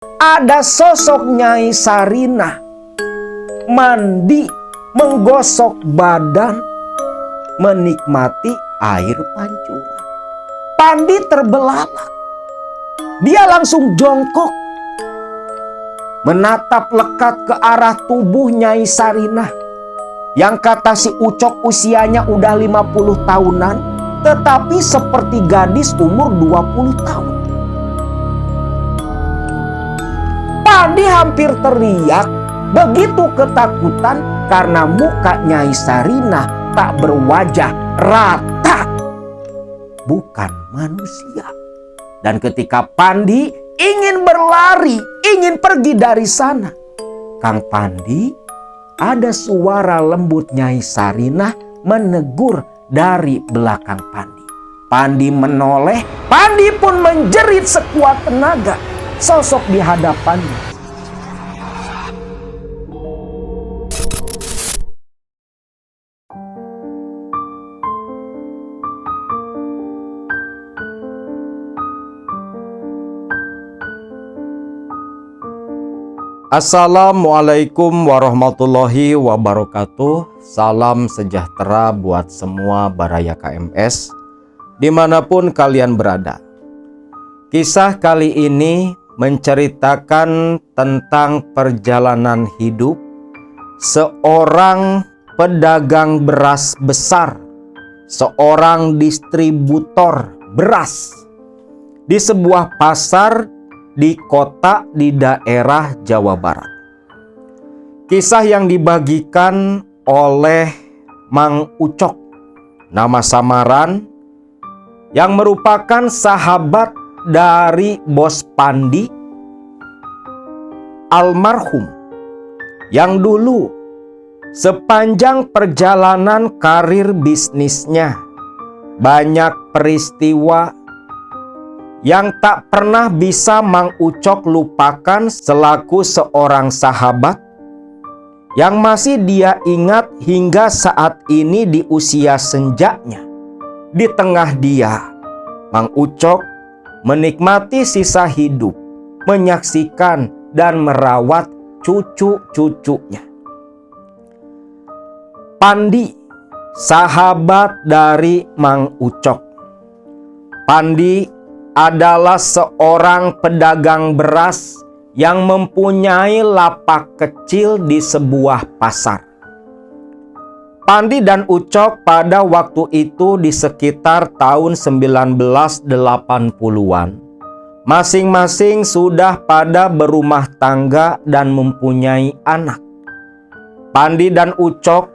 ada sosok Nyai Sarinah mandi, menggosok badan, menikmati air pancuran. Pandi terbelalak. Dia langsung jongkok, menatap lekat ke arah tubuh Nyai Sarinah yang kata si Ucok usianya udah 50 tahunan, tetapi seperti gadis umur 20 tahun. Pandi hampir teriak, begitu ketakutan karena muka Nyai Sarinah tak berwajah, rata, bukan manusia. Dan ketika Pandi ingin berlari, ingin pergi dari sana, Kang Pandi, ada suara lembut Nyai Sarinah menegur dari belakang Pandi. Pandi menoleh, Pandi pun menjerit sekuat tenaga. Sosok di hadapannya, Assalamualaikum warahmatullahi wabarakatuh. Salam sejahtera buat semua Baraya KMS dimanapun kalian berada. Kisah kali ini menceritakan tentang perjalanan hidup seorang pedagang beras besar, seorang distributor beras di sebuah pasar di kota di daerah Jawa Barat. Kisah yang dibagikan oleh Mang Ucok, nama samaran, yang merupakan sahabat dari bos Pandi almarhum, yang dulu sepanjang perjalanan karir bisnisnya banyak peristiwa yang tak pernah bisa Mang Ucok lupakan selaku seorang sahabat yang masih dia ingat hingga saat ini di usia senjanya. Di tengah dia, Mang Ucok menikmati sisa hidup, menyaksikan dan merawat cucu-cucunya. Pandi, sahabat dari Mang Ucok. Pandi adalah seorang pedagang beras yang mempunyai lapak kecil di sebuah pasar. Pandi dan Ucok pada waktu itu di sekitar tahun 1980-an. Masing-masing sudah pada berumah tangga dan mempunyai anak. Pandi dan Ucok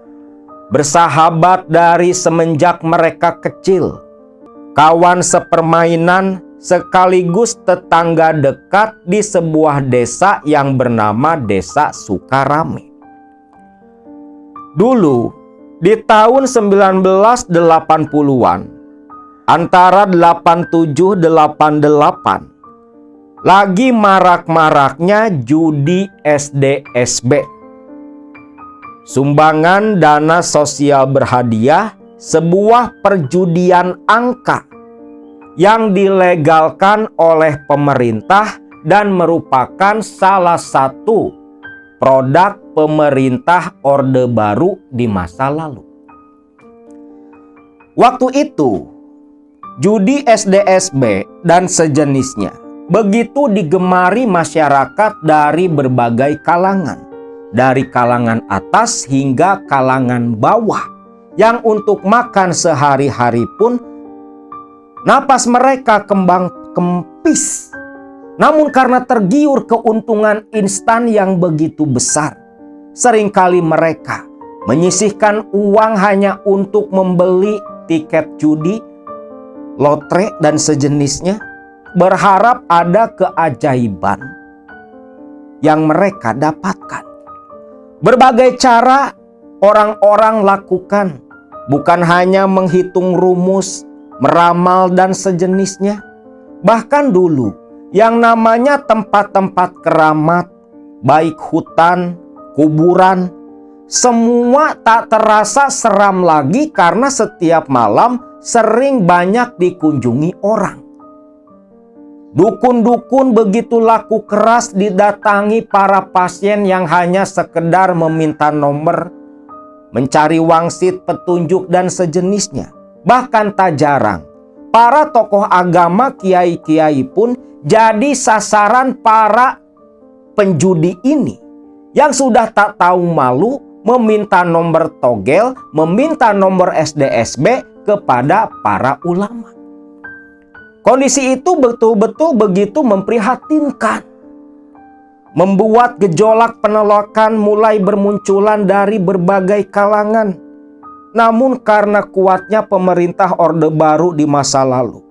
bersahabat dari semenjak mereka kecil. Kawan sepermainan sekaligus tetangga dekat di sebuah desa yang bernama Desa Sukarame. Dulu, di tahun 1980-an, antara 87-88, lagi marak-maraknya judi SDSB. Sumbangan dana sosial berhadiah, sebuah perjudian angka yang dilegalkan oleh pemerintah dan merupakan salah satu produk pemerintah Orde Baru di masa lalu. Waktu itu, judi SDSB dan sejenisnya begitu digemari masyarakat dari berbagai kalangan, dari kalangan atas hingga kalangan bawah, yang untuk makan sehari-hari pun napas mereka kembang kempis. Namun karena tergiur keuntungan instan yang begitu besar, seringkali mereka menyisihkan uang hanya untuk membeli tiket judi, lotre dan sejenisnya, berharap ada keajaiban yang mereka dapatkan. Berbagai cara orang-orang lakukan, bukan hanya menghitung rumus, meramal dan sejenisnya. Bahkan dulu yang namanya tempat-tempat keramat, baik hutan, kuburan, semua tak terasa seram lagi karena setiap malam sering banyak dikunjungi orang. Dukun-dukun begitu laku keras didatangi para pasien yang hanya sekedar meminta nomor, mencari wangsit, petunjuk, dan sejenisnya. Bahkan tak jarang, para tokoh agama, kiai-kiai pun jadi sasaran para penjudi ini yang sudah tak tahu malu meminta nomor togel, meminta nomor SDSB kepada para ulama. Kondisi itu betul-betul begitu memprihatinkan, membuat gejolak penolakan mulai bermunculan dari berbagai kalangan. Namun karena kuatnya pemerintah Orde Baru di masa lalu,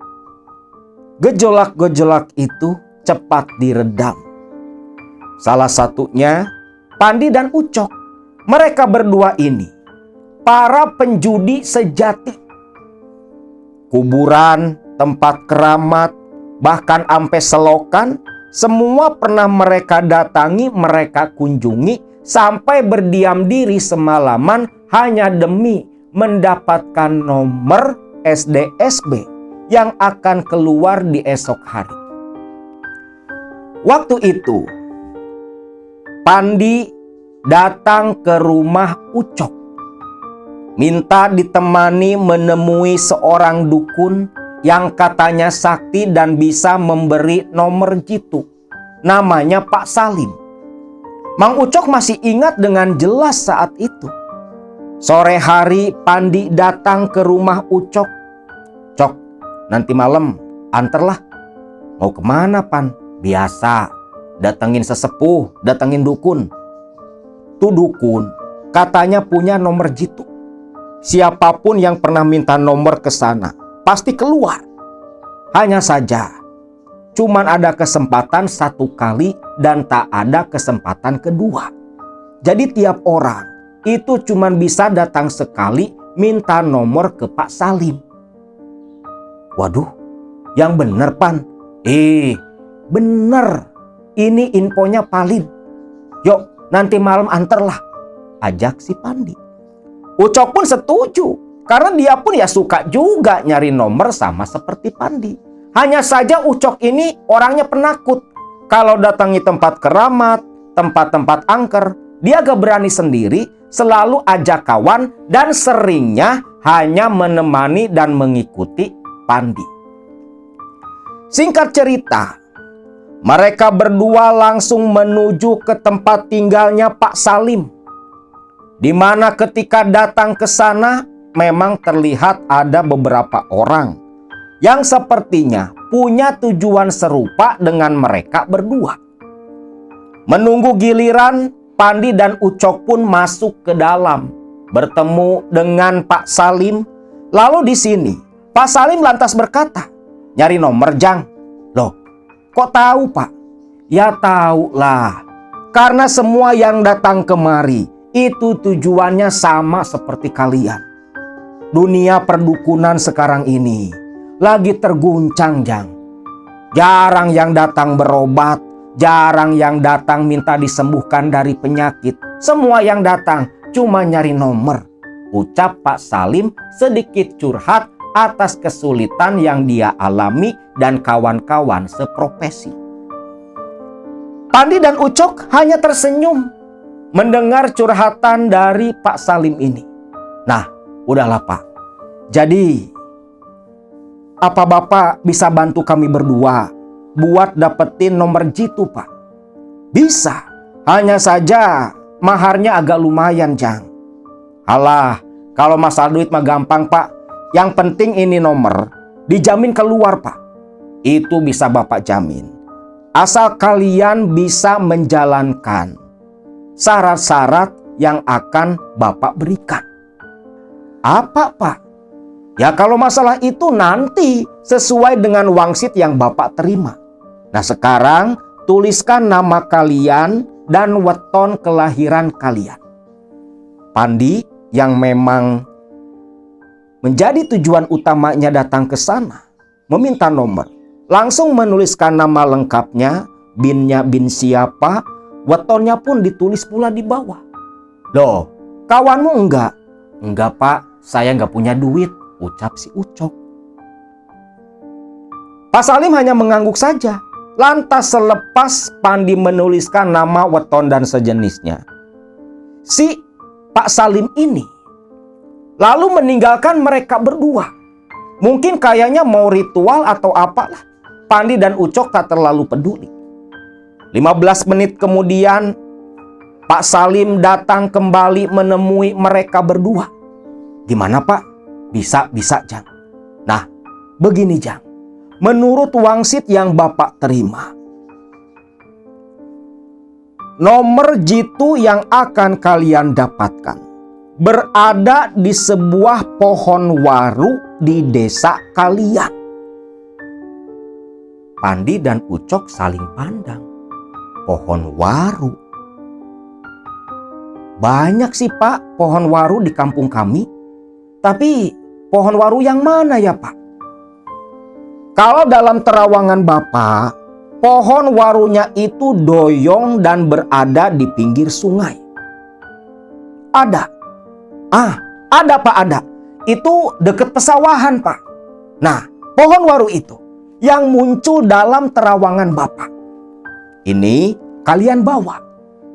gejolak-gejolak itu cepat diredam. Salah satunya Pandi dan Ucok. Mereka berdua ini para penjudi sejati. Kuburan, tempat keramat, bahkan sampai selokan, semua pernah mereka datangi, mereka kunjungi, sampai berdiam diri semalaman hanya demi mendapatkan nomor SDSB yang akan keluar di esok hari. Waktu itu, Pandi datang ke rumah Ucok, minta ditemani menemui seorang dukun yang katanya sakti dan bisa memberi nomor jitu. Namanya Pak Salim. Mang Ucok masih ingat dengan jelas saat itu. Sore hari Pandi datang ke rumah Ucok. "Cok, nanti malam anterlah." "Mau kemana, Pan?" "Biasa, datengin sesepuh, datengin dukun." Tuh dukun katanya punya nomor jitu. Siapapun yang pernah minta nomor ke sana pasti keluar. Hanya saja, cuman ada kesempatan satu kali dan tak ada kesempatan kedua. Jadi tiap orang itu cuman bisa datang sekali minta nomor ke Pak Salim. Waduh, yang bener, Pan. Bener. Ini infonya Palin. Yuk, nanti malam anterlah, ajak si Pandi. Ucok pun setuju, karena dia pun ya suka juga nyari nomor sama seperti Pandi. Hanya saja Ucok ini orangnya penakut. Kalau datangi tempat keramat, tempat-tempat angker, dia gak berani sendiri, selalu ajak kawan dan seringnya hanya menemani dan mengikuti Pandi. Singkat cerita, mereka berdua langsung menuju ke tempat tinggalnya Pak Salim, di mana ketika datang ke sana memang terlihat ada beberapa orang yang sepertinya punya tujuan serupa dengan mereka berdua. Menunggu giliran, Pandi dan Ucok pun masuk ke dalam, bertemu dengan Pak Salim. Lalu di sini Pak Salim lantas berkata, "Nyari nomor, Jang." "Loh, kok tahu, Pak?" "Ya tahu lah, karena semua yang datang kemari itu tujuannya sama seperti kalian. Dunia perdukunan sekarang ini lagi terguncang, Jang. Jarang yang datang berobat, jarang yang datang minta disembuhkan dari penyakit. Semua yang datang cuma nyari nomor," ucap Pak Salim sedikit curhat atas kesulitan yang dia alami dan kawan-kawan seprofesi. Pandi dan Ucok hanya tersenyum mendengar curhatan dari Pak Salim ini. "Nah, udahlah, Pak. Jadi, apa Bapak bisa bantu kami berdua buat dapetin nomor jitu, Pak?" "Bisa. Hanya saja maharnya agak lumayan, Jang." "Alah, kalau masalah duit mah gampang, Pak. Yang penting ini nomor dijamin keluar, Pak." "Itu bisa Bapak jamin, asal kalian bisa menjalankan syarat-syarat yang akan Bapak berikan." "Apa, Pak?" "Ya kalau masalah itu nanti sesuai dengan wangsit yang Bapak terima. Nah sekarang tuliskan nama kalian dan weton kelahiran kalian." Pandi yang memang menjadi tujuan utamanya datang ke sana meminta nomor, langsung menuliskan nama lengkapnya, binnya bin siapa, wetonnya pun ditulis pula di bawah. "Loh, kawanmu enggak?" "Enggak, Pak, saya enggak punya duit," ucap si Ucok. Pak Salim hanya mengangguk saja. Lantas selepas Pandi menuliskan nama, weton, dan sejenisnya, si Pak Salim ini lalu meninggalkan mereka berdua. Mungkin kayaknya mau ritual atau apalah. Pandi dan Ucok tak terlalu peduli. 15 menit kemudian, Pak Salim datang kembali menemui mereka berdua. Gimana Pak? Bisa, Jang. Nah, begini Jang. Menurut wangsit yang Bapak terima, nomor jitu yang akan kalian dapatkan berada di sebuah pohon waru di desa kalian. Pandi dan Ucok saling pandang. Pohon waru. Banyak sih Pak pohon waru di kampung kami. Tapi pohon waru yang mana ya Pak? Kalau dalam terawangan Bapak, pohon warunya itu doyong dan berada di pinggir sungai. Ada. Ada Pak, ada. Itu dekat pesawahan Pak. Nah, pohon waru itu yang muncul dalam terawangan Bapak. Ini kalian bawa.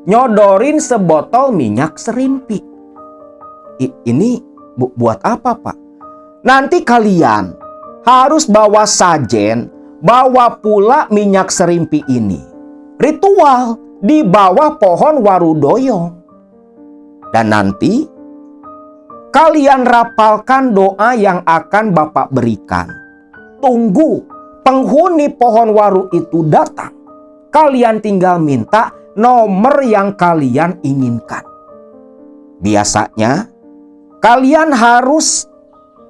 Nyodorin sebotol minyak serimpi. Ini buat apa Pak? Nanti kalian harus bawa sajen, bawa pula minyak serimpi ini. Ritual di bawah pohon waru doyong. Dan nanti kalian rapalkan doa yang akan Bapak berikan. Tunggu penghuni pohon waru itu datang. Kalian tinggal minta nomor yang kalian inginkan. Biasanya kalian harus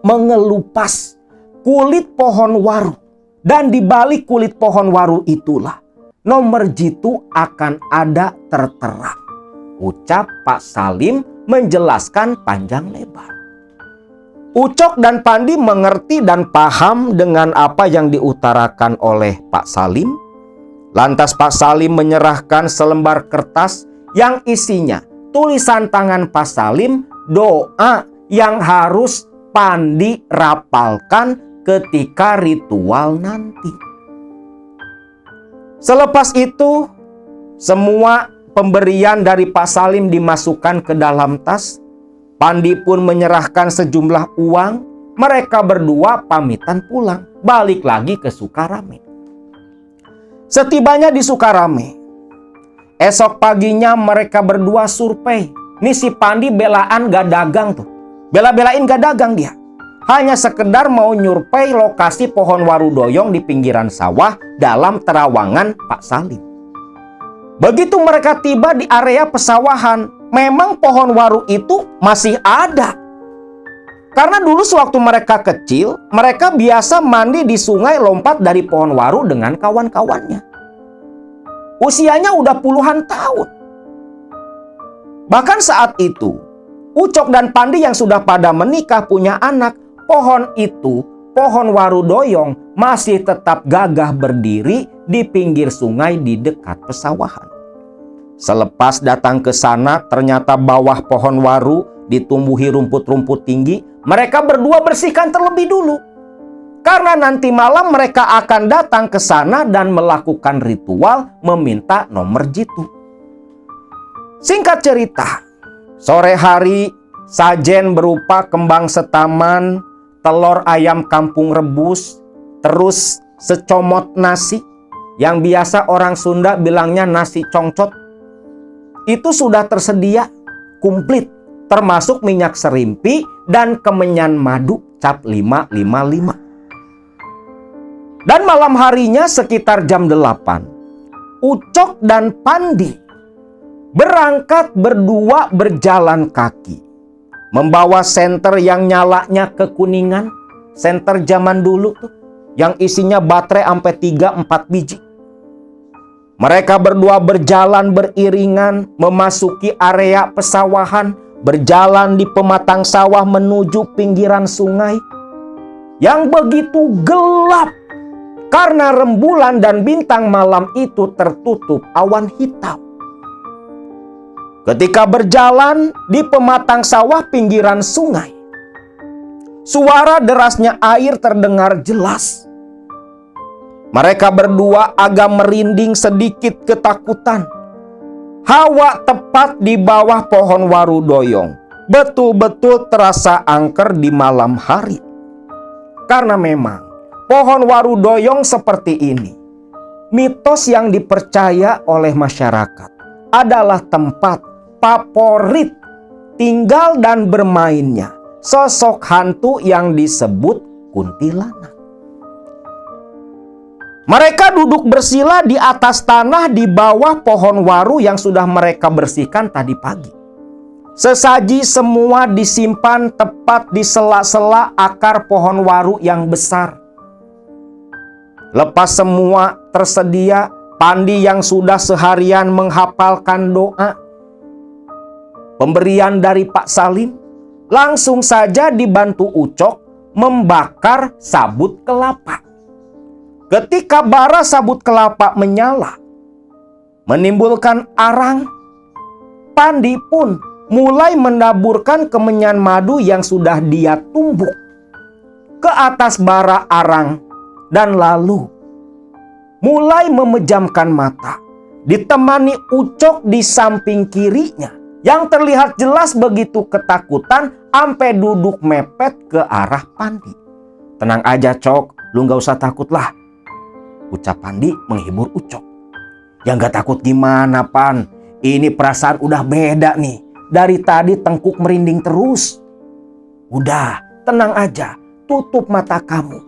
mengelupas kulit pohon waru. Dan di balik kulit pohon waru itulah nomor jitu akan ada tertera. Ucap Pak Salim menjelaskan panjang lebar. Ucok dan Pandi mengerti dan paham dengan apa yang diutarakan oleh Pak Salim. Lantas Pak Salim menyerahkan selembar kertas yang isinya tulisan tangan Pak Salim, doa yang harus Pandi rapalkan ketika ritual nanti. Selepas itu, semua pemberian dari Pak Salim dimasukkan ke dalam tas. Pandi pun menyerahkan sejumlah uang. Mereka berdua pamitan pulang, balik lagi ke Sukarame. Setibanya di Sukarame, esok paginya mereka berdua survei. Nih si Pandi belaan gak dagang tuh. Bela-belain gak dagang dia. Hanya sekedar mau nyurvei lokasi pohon waru doyong di pinggiran sawah dalam terawangan Pak Salim. Begitu mereka tiba di area pesawahan, memang pohon waru itu masih ada. Karena dulu sewaktu mereka kecil, mereka biasa mandi di sungai lompat dari pohon waru dengan kawan-kawannya. Usianya udah puluhan tahun. Bahkan saat itu, Ucok dan Pandi yang sudah pada menikah punya anak, pohon itu, pohon waru doyong, masih tetap gagah berdiri di pinggir sungai di dekat pesawahan. Selepas datang ke sana, ternyata bawah pohon waru ditumbuhi rumput-rumput tinggi. Mereka berdua bersihkan terlebih dulu. Karena nanti malam mereka akan datang ke sana dan melakukan ritual meminta nomor jitu. Singkat cerita, sore hari sajen berupa kembang setaman, telur ayam kampung rebus, terus secomot nasi, yang biasa orang Sunda bilangnya nasi congcot, itu sudah tersedia komplit, termasuk minyak serimpi dan kemenyan madu cap 555. Dan malam harinya sekitar jam 8, Ucok dan Pandi berangkat berdua berjalan kaki, membawa senter yang nyalanya kekuningan, senter zaman dulu tuh, yang isinya baterai sampai 3-4 biji. Mereka berdua berjalan beriringan memasuki area pesawahan, berjalan di pematang sawah menuju pinggiran sungai yang begitu gelap karena rembulan dan bintang malam itu tertutup awan hitam. Ketika berjalan di pematang sawah pinggiran sungai, suara derasnya air terdengar jelas. Mereka berdua agak merinding sedikit ketakutan. Hawa tepat di bawah pohon waru doyong betul-betul terasa angker di malam hari. Karena memang pohon waru doyong seperti ini, mitos yang dipercaya oleh masyarakat adalah tempat favorit tinggal dan bermainnya sosok hantu yang disebut kuntilanak. Mereka duduk bersila di atas tanah di bawah pohon waru yang sudah mereka bersihkan tadi pagi. Sesaji semua disimpan tepat di sela-sela akar pohon waru yang besar. Lepas semua tersedia, Pandi yang sudah seharian menghafalkan doa pemberian dari Pak Salim langsung saja dibantu Ucok membakar sabut kelapa. Ketika bara sabut kelapa menyala, menimbulkan arang, Pandi pun mulai menaburkan kemenyan madu yang sudah dia tumbuk ke atas bara arang dan lalu mulai memejamkan mata, ditemani Ucok di samping kirinya yang terlihat jelas begitu ketakutan sampai duduk mepet ke arah Pandi. "Tenang aja, Cok, lu gak usah takut lah," ucap Pandi menghibur Ucok. "Ya gak takut gimana, Pan? Ini perasaan udah beda nih. Dari tadi tengkuk merinding terus." "Udah, tenang aja. Tutup mata kamu.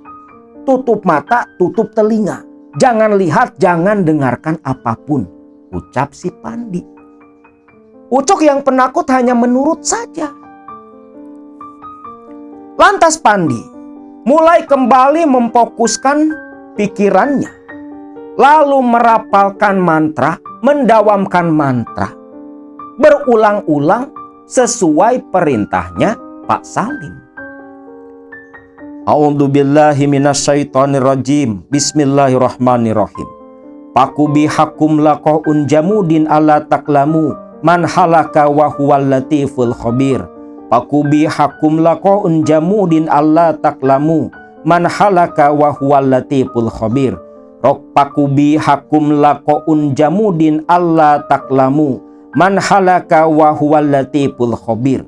Tutup mata, tutup telinga. Jangan lihat, jangan dengarkan apapun," ucap si Pandi. Ucok yang penakut hanya menurut saja. Lantas Pandi mulai kembali memfokuskan pikirannya, lalu merapalkan mantra, mendawamkan mantra berulang-ulang sesuai perintahnya Pak Salim. A'udzubillahi minasyaitonirrajim. Bismillahirrahmanirrahim. Pakubi hakum laqaun jamudin ala taklamu man halaka wa huwal latiful khabir. Pakubi hakum laqaun jamudin ala taklamu man halaka wa huwal latiful khabir. Pakubi hakum laqaun jamudin alla taklamu man halaka wa huwal latiful khabir.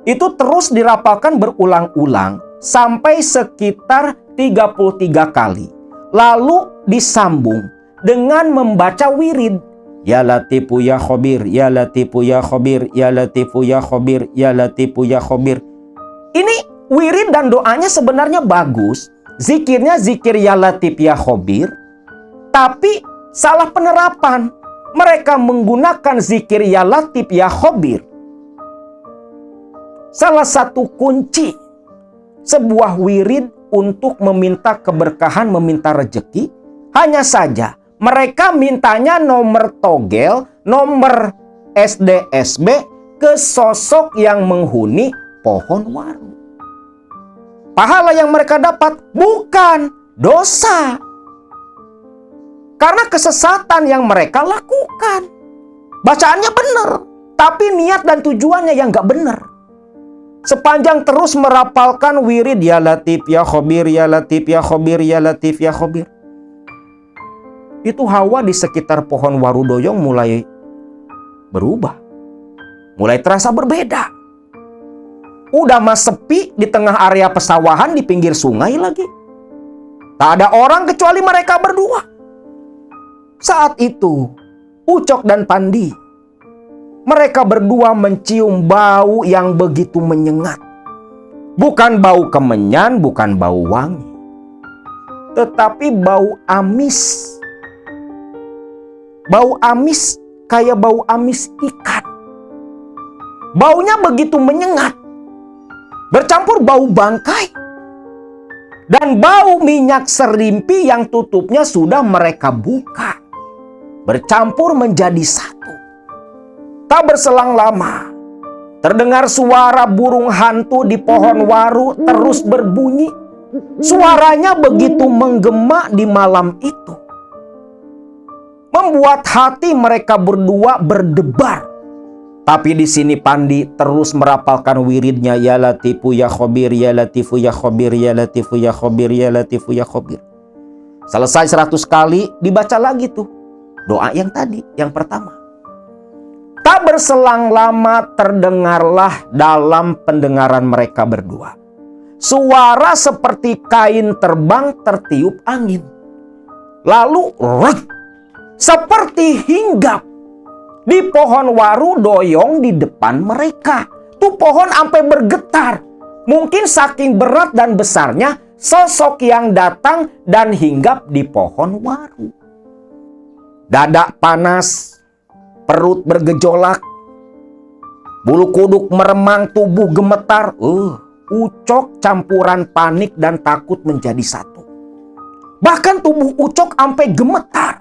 Itu terus dirapalkan berulang-ulang sampai sekitar 33 kali. Lalu disambung dengan membaca wirid. Ya Latifu ya Khabir, ya Latifu ya Khabir, ya Latifu ya Khabir, ya Latifu ya Khabir. Ini wirid dan doanya sebenarnya bagus. Zikirnya zikir ya Latif ya Khabir, tapi salah penerapan. Mereka menggunakan zikir ya Latif ya Khabir. Salah satu kunci sebuah wirid untuk meminta keberkahan, meminta rezeki, hanya saja mereka mintanya nomor togel, nomor SDSB ke sosok yang menghuni pohon waru. Pahala yang mereka dapat bukan dosa, karena kesesatan yang mereka lakukan. Bacaannya benar, tapi niat dan tujuannya yang gak benar. Sepanjang terus merapalkan wirid ya Latif ya Khabir, ya Latif ya Khabir, ya Latif ya Khabir, itu hawa di sekitar pohon waru doyong mulai berubah, mulai terasa berbeda. Udah mas sepi di tengah area pesawahan di pinggir sungai lagi. Tak ada orang kecuali mereka berdua. Saat itu Ucok dan Pandi, mereka berdua mencium bau yang begitu menyengat. Bukan bau kemenyan, bukan bau wangi, tetapi bau amis. Bau amis kayak bau amis ikan. Baunya begitu menyengat, bercampur bau bangkai dan bau minyak serimpi yang tutupnya sudah mereka buka, bercampur menjadi satu. Tak berselang lama, terdengar suara burung hantu di pohon waru terus berbunyi. Suaranya begitu menggema di malam itu, membuat hati mereka berdua berdebar. Tapi di sini Pandi terus merapalkan wiridnya ya Latifu ya Khabir, ya Latifu ya Khabir, ya Latifu ya Khabir, ya Latifu ya Khabir. Selesai 100 kali, dibaca lagi tuh doa yang tadi, yang pertama. Tak berselang lama terdengarlah dalam pendengaran mereka berdua suara seperti kain terbang tertiup angin. Lalu seperti hinggap di pohon waru doyong di depan mereka. Tuh pohon sampai bergetar. Mungkin saking berat dan besarnya sosok yang datang dan hinggap di pohon waru. Dada panas, perut bergejolak, bulu kuduk meremang, tubuh gemetar. Ucok campuran panik dan takut menjadi satu. Bahkan tubuh Ucok sampai gemetar.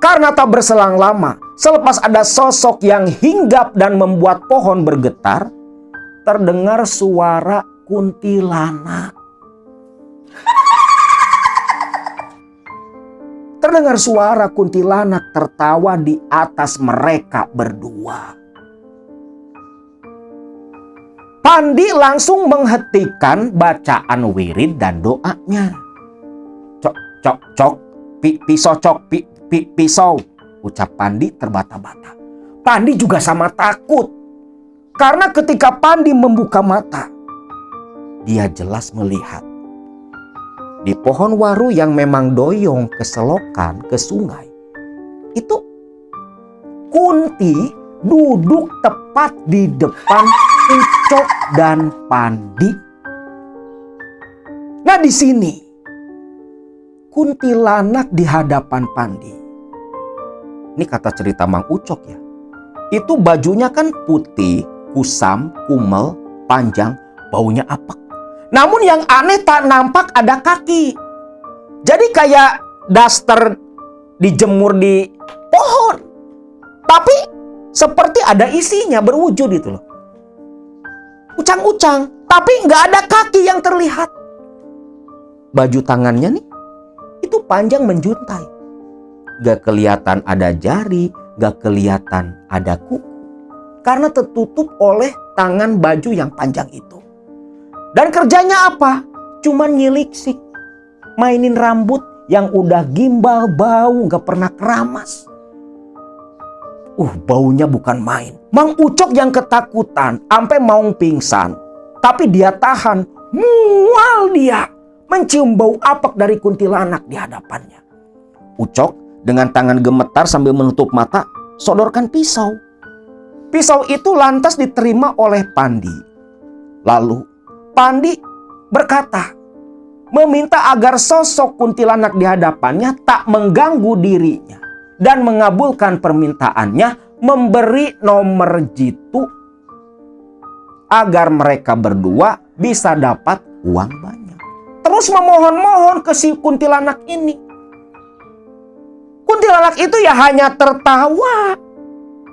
Karena tak berselang lama, selepas ada sosok yang hinggap dan membuat pohon bergetar, terdengar suara kuntilanak. Terdengar suara kuntilanak tertawa di atas mereka berdua. Pandi langsung menghentikan bacaan wirid dan doanya. Cok, pisau, ucap Pandi terbata-bata. Pandi juga sama takut. Karena ketika Pandi membuka mata, dia jelas melihat di pohon waru yang memang doyong ke selokan, ke sungai, itu Kunti duduk tepat di depan Ucok dan Pandi. Nah, di sini kuntilanak di hadapan Pandi. Ini kata cerita Mang Ucok ya. Itu bajunya kan putih, kusam, kumel, panjang, baunya apek. Namun yang aneh tak nampak ada kaki. Jadi kayak daster dijemur di pohon. Tapi seperti ada isinya, berwujud itu loh. Ucang-ucang, tapi nggak ada kaki yang terlihat. Baju tangannya nih, itu panjang menjuntai. Gak kelihatan ada jari, gak kelihatan ada kuku. Karena tertutup oleh tangan baju yang panjang itu. Dan kerjanya apa? Cuma nyiliksik. Mainin rambut yang udah gimbal, bau, gak pernah keramas. Baunya bukan main. Mang Ucok yang ketakutan, sampai mau pingsan. Tapi dia tahan, mual dia. Mencium bau apek dari kuntilanak di hadapannya. Ucok dengan tangan gemetar sambil menutup mata, sodorkan pisau. Pisau itu lantas diterima oleh Pandi. Lalu Pandi berkata, meminta agar sosok kuntilanak di hadapannya tak mengganggu dirinya. Dan mengabulkan permintaannya memberi nomor jitu agar mereka berdua bisa dapat uang banyak. Terus memohon-mohon ke si kuntilanak ini. Kuntilanak itu ya hanya tertawa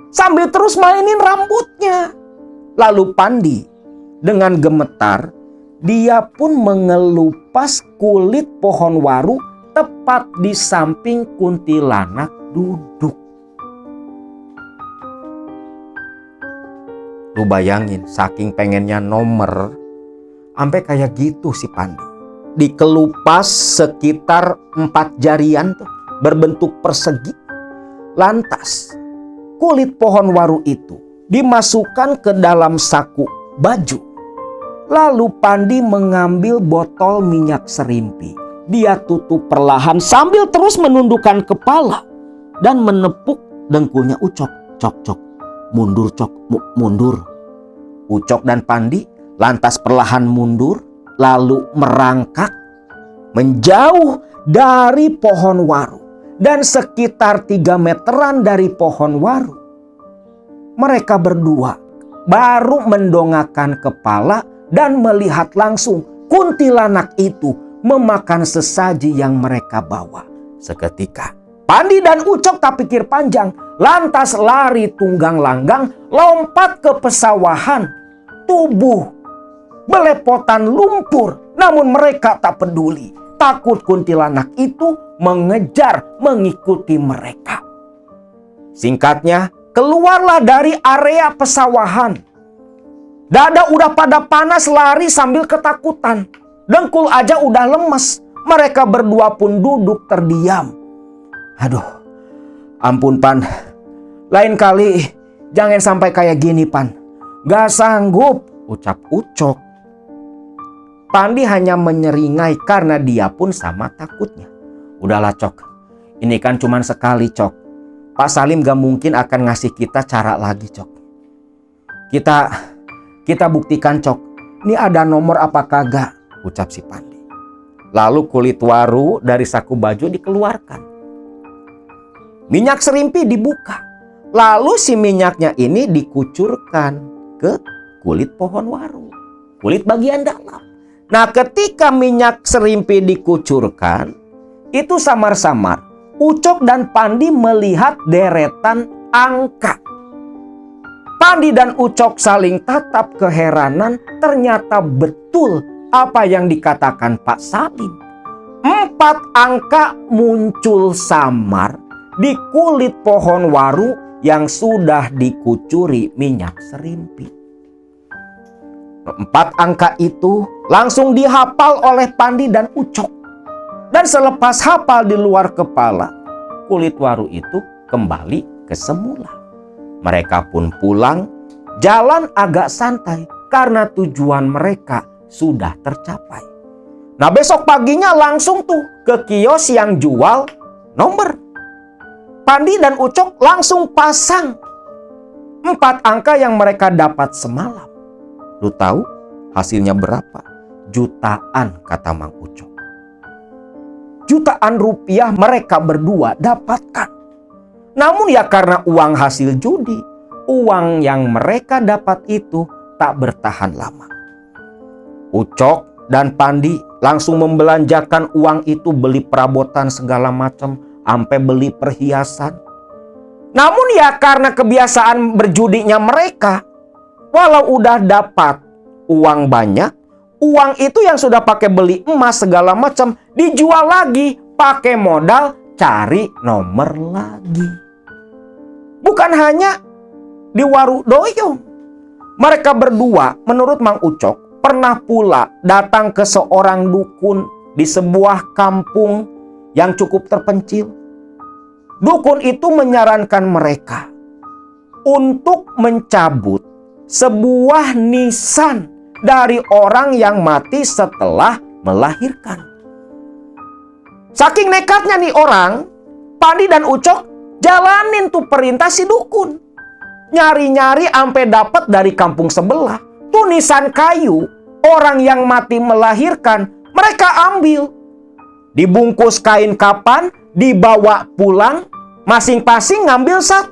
sambil terus mainin rambutnya. Lalu Pandi dengan gemetar, dia pun mengelupas kulit pohon waru tepat di samping kuntilanak duduk. Lu bayangin, saking pengennya nomor, sampai kayak gitu si Pandi. Dikelupas sekitar 4 jarian tuh, berbentuk persegi. Lantas, kulit pohon waru itu dimasukkan ke dalam saku baju. Lalu Pandi mengambil botol minyak serimpi. Dia tutup perlahan sambil terus menundukkan kepala dan menepuk dengkulnya Ucok. Cok, mundur Cok, mundur. Ucok dan Pandi lantas perlahan mundur, lalu merangkak menjauh dari pohon waru. Dan sekitar 3 meteran dari pohon waru, mereka berdua baru mendongakkan kepala dan melihat langsung kuntilanak itu memakan sesaji yang mereka bawa. Seketika Pandi dan Ucok tak pikir panjang, lantas lari tunggang langgang, lompat ke pesawahan. Tubuh belepotan lumpur, namun mereka tak peduli. Takut kuntilanak itu mengejar, mengikuti mereka. Singkatnya, keluarlah dari area pesawahan. Dada udah pada panas, lari sambil ketakutan. Dengkul aja udah lemes. Mereka berdua pun duduk terdiam. Aduh, ampun Pan. Lain kali jangan sampai kayak gini Pan. Gak sanggup, ucap Ucok. Pandi hanya menyeringai karena dia pun sama takutnya. Udahlah Cok, ini kan cuman sekali Cok. Pak Salim gak mungkin akan ngasih kita cara lagi Cok. Kita buktikan Cok. Ini ada nomor apa kagak? Ucap si Pandi. Lalu kulit waru dari saku baju dikeluarkan. Minyak serimpi dibuka. Lalu si minyaknya ini dikucurkan ke kulit pohon waru. Kulit bagian dalam. Nah, ketika minyak serimpi dikucurkan, itu samar-samar Ucok dan Pandi melihat deretan angka. Pandi dan Ucok saling tatap keheranan, ternyata betul apa yang dikatakan Pak Salim. 4 angka muncul samar di kulit pohon waru yang sudah dikucuri minyak serimpi. 4 angka itu langsung dihafal oleh Pandi dan Ucok. Dan selepas hafal di luar kepala, kulit waru itu kembali ke semula. Mereka pun pulang, jalan agak santai karena tujuan mereka sudah tercapai. Nah, besok paginya langsung tuh ke kios yang jual nomor. Pandi dan Ucok langsung pasang 4 angka yang mereka dapat semalam. Lu tahu hasilnya berapa? Jutaan, kata Mang Ucok. Jutaan rupiah mereka berdua dapatkan. Namun ya karena uang hasil judi, uang yang mereka dapat itu tak bertahan lama. Ucok dan Pandi langsung membelanjakan uang itu, beli perabotan segala macam, sampai beli perhiasan. Namun ya karena kebiasaan berjudinya mereka, walau udah dapat uang banyak, uang itu yang sudah pakai beli emas segala macam dijual lagi pakai modal cari nomor lagi. Bukan hanya di waru doyong. Mereka berdua menurut Mang Ucok pernah pula datang ke seorang dukun di sebuah kampung yang cukup terpencil. Dukun itu menyarankan mereka untuk mencabut sebuah nisan dari orang yang mati setelah melahirkan. Saking nekatnya nih orang, Pandi dan Ucok jalanin tuh perintah si dukun. Nyari-nyari sampai dapat dari kampung sebelah. Tuh nisan kayu orang yang mati melahirkan, mereka ambil. Dibungkus kain kapan, dibawa pulang, masing-masing ngambil 1.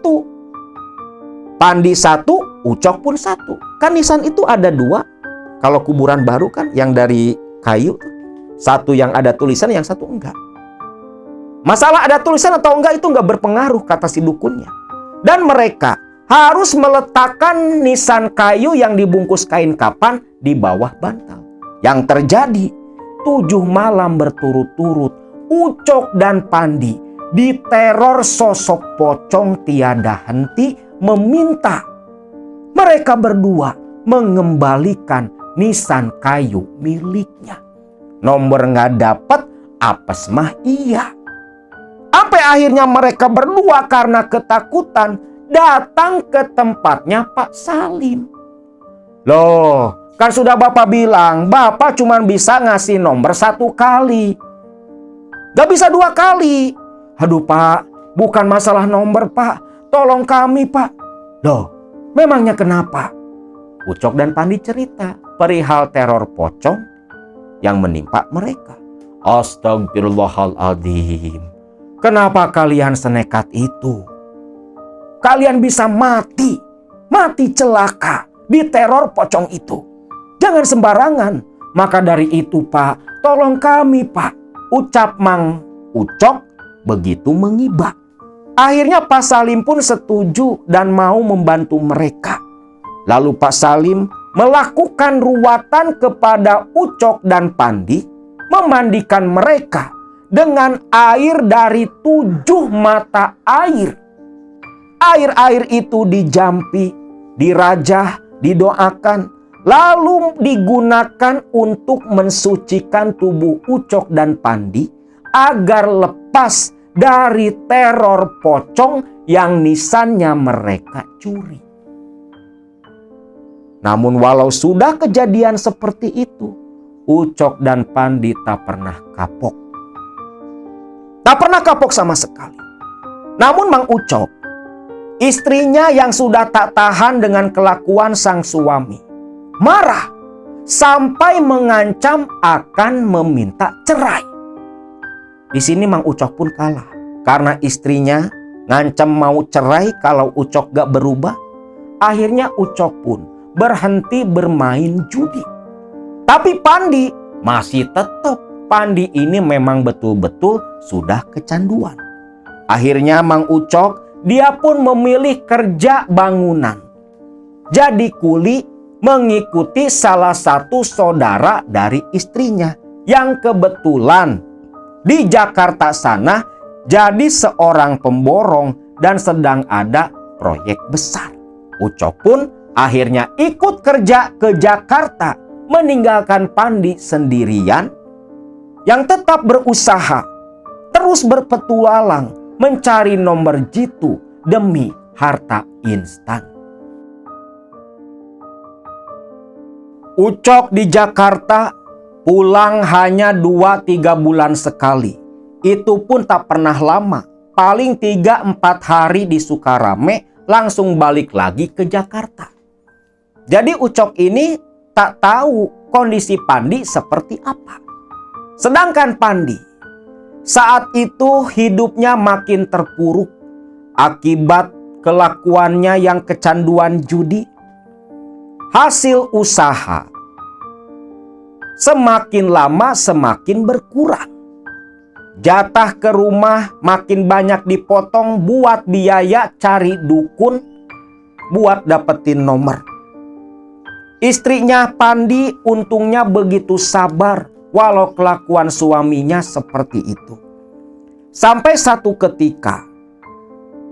Pandi 1, Ucok pun 1. Kan nisan itu ada 2. Kalau kuburan baru kan yang dari kayu, 1 yang ada tulisan, yang 1 enggak. Masalah ada tulisan atau enggak itu enggak berpengaruh, kata si dukunnya. Dan mereka harus meletakkan nisan kayu yang dibungkus kain kapan di bawah bantal. Yang terjadi 7 malam berturut-turut Ucok dan Pandi diteror sosok pocong tiada henti meminta mereka berdua mengembalikan nisan kayu miliknya. Nomor nggak dapat, apes mah iya. Sampai akhirnya mereka berdua karena ketakutan datang ke tempatnya Pak Salim. Loh, kan sudah Bapak bilang, Bapak cuma bisa ngasih nomor 1 kali. Gak bisa 2 kali. Aduh Pak, bukan masalah nomor Pak. Tolong kami Pak. Loh, memangnya kenapa? Ucok dan Pandi cerita perihal teror pocong yang menimpa mereka. Astagfirullahaladzim. Kenapa kalian senekat itu? Kalian bisa mati celaka diteror pocong itu. Jangan sembarangan. Maka dari itu Pak, tolong kami Pak, ucap Mang Ucok begitu mengibak. Akhirnya Pak Salim pun setuju dan mau membantu mereka. Lalu Pak Salim melakukan ruwatan kepada Ucok dan Pandi, memandikan mereka dengan air dari 7 mata air. Air-air itu dijampi, dirajah, didoakan. lalu digunakan untuk mensucikan tubuh Ucok dan Pandi agar lepas dari teror pocong yang nisannya mereka curi. Namun walau sudah kejadian seperti itu, Ucok dan Pandi tak pernah kapok. Tak pernah kapok sama sekali. Namun Mang Ucok, istrinya yang sudah tak tahan dengan kelakuan sang suami, marah sampai mengancam akan meminta cerai. Di sini Mang Ucok pun kalah karena istrinya ngancam mau cerai kalau Ucok gak berubah. Akhirnya Ucok pun berhenti bermain judi. Tapi Pandi masih tetap. Pandi ini memang betul-betul sudah kecanduan. Akhirnya Mang Ucok dia pun memilih kerja bangunan. Jadi kuli mengikuti salah satu saudara dari istrinya yang kebetulan di Jakarta sana jadi seorang pemborong dan sedang ada proyek besar. Ucok pun akhirnya ikut kerja ke Jakarta, meninggalkan Pandi sendirian yang tetap berusaha, terus berpetualang mencari nomor jitu demi harta instan. Ucok di Jakarta pulang hanya 2-3 bulan sekali. Itu pun tak pernah lama, paling 3-4 hari di Sukarame langsung balik lagi ke Jakarta. Jadi Ucok ini tak tahu kondisi Pandi seperti apa. Sedangkan Pandi saat itu hidupnya makin terpuruk akibat kelakuannya yang kecanduan judi. Hasil usaha semakin lama semakin berkurang. Jatah ke rumah makin banyak dipotong buat biaya cari dukun buat dapetin nomor. Istrinya Pandi untungnya begitu sabar walau kelakuan suaminya seperti itu. Sampai satu ketika,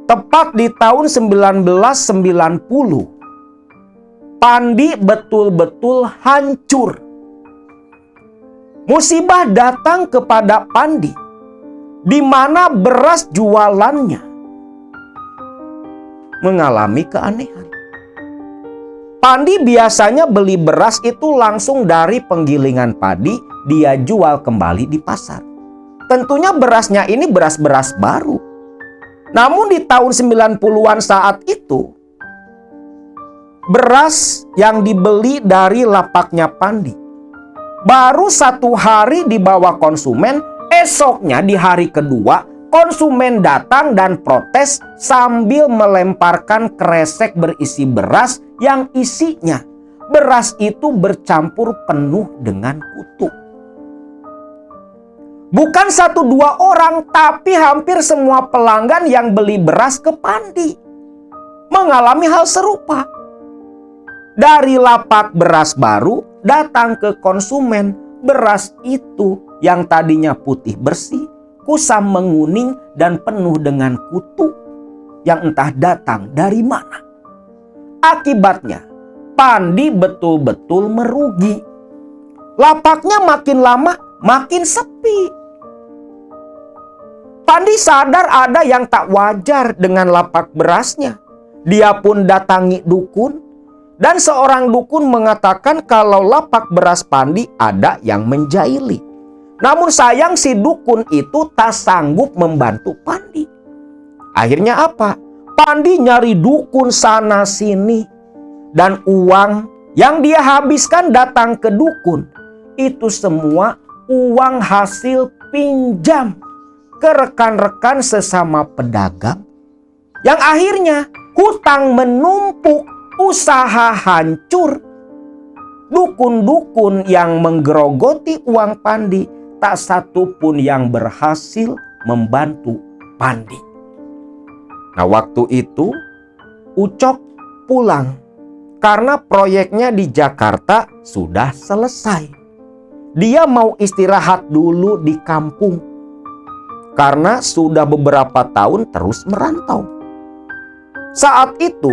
tepat di tahun 1990, Pandi betul-betul hancur. Musibah datang kepada Pandi, di mana beras jualannya mengalami keanehan. Pandi biasanya beli beras itu langsung dari penggilingan padi, dia jual kembali di pasar. Tentunya berasnya ini beras-beras baru. Namun di tahun 90-an saat itu, beras yang dibeli dari lapaknya Pandi baru 1 hari dibawa konsumen, esoknya di hari kedua konsumen datang dan protes sambil melemparkan kresek berisi beras yang isinya beras itu bercampur penuh dengan kutu. Bukan 1-2 orang, tapi hampir semua pelanggan yang beli beras ke Pandi mengalami hal serupa. Dari lapak beras baru datang ke konsumen, beras itu yang tadinya putih bersih, kusam menguning dan penuh dengan kutu yang entah datang dari mana. Akibatnya, Pandi betul-betul merugi. Lapaknya makin lama makin sepi. Pandi sadar ada yang tak wajar dengan lapak berasnya. Dia pun datangi dukun, dan seorang dukun mengatakan kalau lapak beras Pandi ada yang menjahili. Namun sayang si dukun itu tak sanggup membantu Pandi. Akhirnya apa? Pandi nyari dukun sana sini. Dan uang yang dia habiskan datang ke dukun, itu semua uang hasil pinjam ke rekan-rekan sesama pedagang. Yang akhirnya hutang menumpuk, usaha hancur. Dukun-dukun yang menggerogoti uang Pandi, tak satu pun yang berhasil membantu Pandi. Nah, waktu itu Ucok pulang karena proyeknya di Jakarta sudah selesai. Dia mau istirahat dulu di kampung karena sudah beberapa tahun terus merantau. Saat itu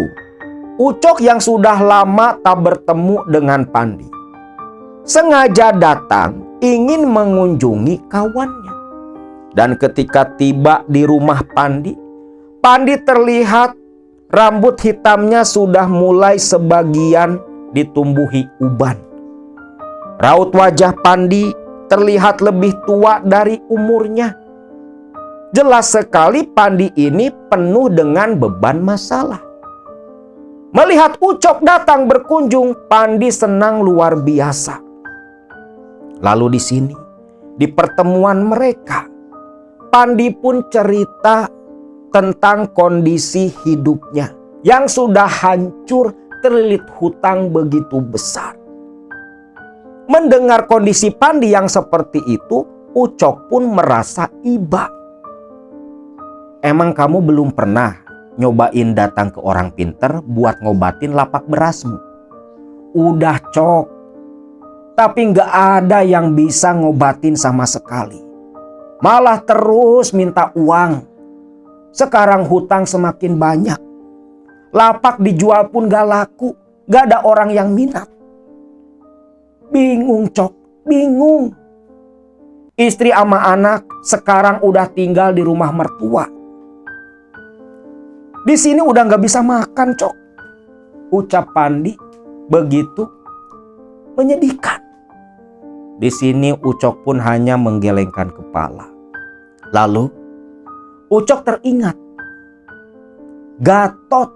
Ucok yang sudah lama tak bertemu dengan Pandi sengaja datang ingin mengunjungi kawannya. Dan ketika tiba di rumah Pandi, Pandi terlihat rambut hitamnya sudah mulai sebagian ditumbuhi uban. Raut wajah Pandi terlihat lebih tua dari umurnya. Jelas sekali Pandi ini penuh dengan beban masalah. Melihat Ucok datang berkunjung, Pandi senang luar biasa. Lalu di sini, di pertemuan mereka, Pandi pun cerita tentang kondisi hidupnya yang sudah hancur terlilit hutang begitu besar. Mendengar kondisi Pandi yang seperti itu, Ucok pun merasa iba. Emang kamu belum pernah nyobain datang ke orang pinter buat ngobatin lapak berasmu? Udah, Cok. Tapi nggak ada yang bisa ngobatin sama sekali. Malah terus minta uang. Sekarang hutang semakin banyak. Lapak dijual pun gak laku. Gak ada orang yang minat. Bingung, Cok. Bingung. Istri sama anak sekarang udah tinggal di rumah mertua. Di sini udah gak bisa makan, Cok. Ucap Pandi begitu menyedihkan. Di sini Ucok pun hanya menggelengkan kepala. Lalu Ucok teringat Gatot,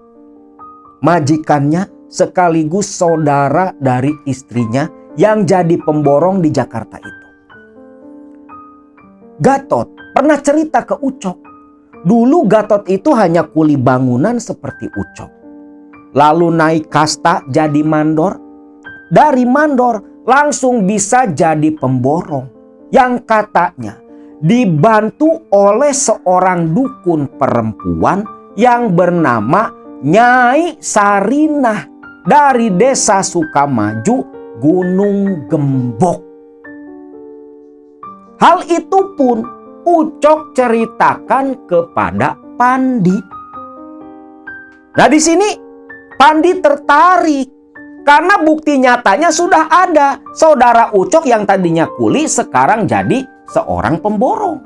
majikannya sekaligus saudara dari istrinya yang jadi pemborong di Jakarta itu. Gatot pernah cerita ke Ucok. Dulu Gatot itu hanya kuli bangunan seperti Ucok. Lalu naik kasta jadi mandor. Dari mandor langsung bisa jadi pemborong. Yang katanya dibantu oleh seorang dukun perempuan yang bernama Nyai Sarinah dari desa Sukamaju, Gunung Gembok. Hal itu pun Ucok ceritakan kepada Pandi. Nah, di sini Pandi tertarik karena bukti nyatanya sudah ada. Saudara Ucok yang tadinya kuli sekarang jadi seorang pemborong.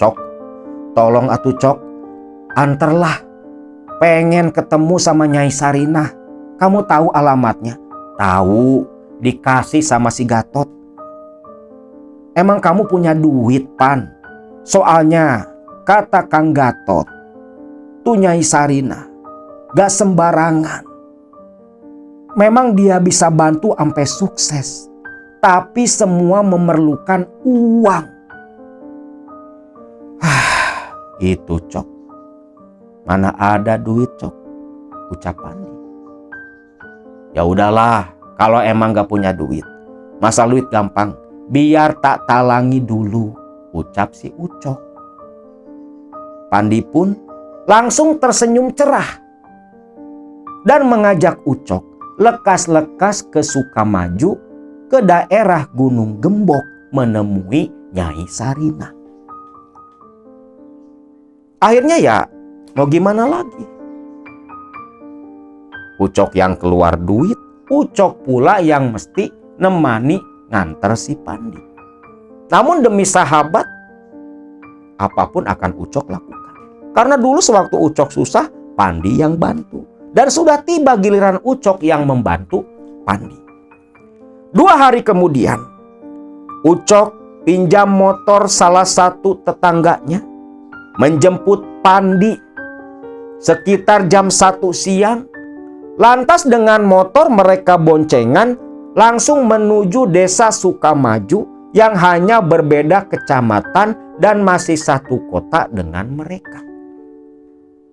Cok, tolong atuh Cok, anterlah. Pengen ketemu sama Nyai Sarinah. Kamu tahu alamatnya? Tahu, dikasih sama si Gatot. Emang kamu punya duit, Pan? Soalnya kata Kang Gatot, tuh Nyai Sarinah gak sembarangan. Memang dia bisa bantu sampai sukses, tapi semua memerlukan uang. Itu, Cok. Mana ada duit, Cok, ucap Pandi. Ya udahlah, kalau emang gak punya duit, masa duit gampang. Biar tak talangi dulu, ucap si Ucok. Pandi pun langsung tersenyum cerah dan mengajak Ucok lekas-lekas ke Sukamaju, ke daerah Gunung Gembok menemui Nyai Sarinah. Akhirnya ya mau gimana lagi? Ucok yang keluar duit, Ucok pula yang mesti nemani nganter si Pandi. Namun demi sahabat, apapun akan Ucok lakukan. Karena dulu sewaktu Ucok susah, Pandi yang bantu. Dan sudah tiba giliran Ucok yang membantu Pandi. 2 hari kemudian, Ucok pinjam motor salah satu tetangganya, menjemput Pandi sekitar jam 1 siang. Lantas dengan motor mereka boncengan langsung menuju desa Sukamaju yang hanya berbeda kecamatan dan masih satu kota dengan mereka.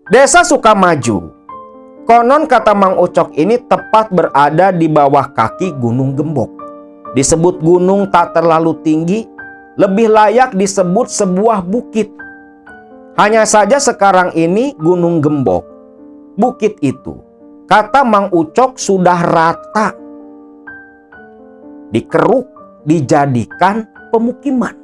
Desa Sukamaju, konon kata Mang Ucok ini tepat berada di bawah kaki Gunung Gembok. Disebut gunung tak terlalu tinggi, lebih layak disebut sebuah bukit. Hanya saja sekarang ini Gunung Gembok, bukit itu, kata Mang Ucok sudah rata, dikeruk, dijadikan pemukiman.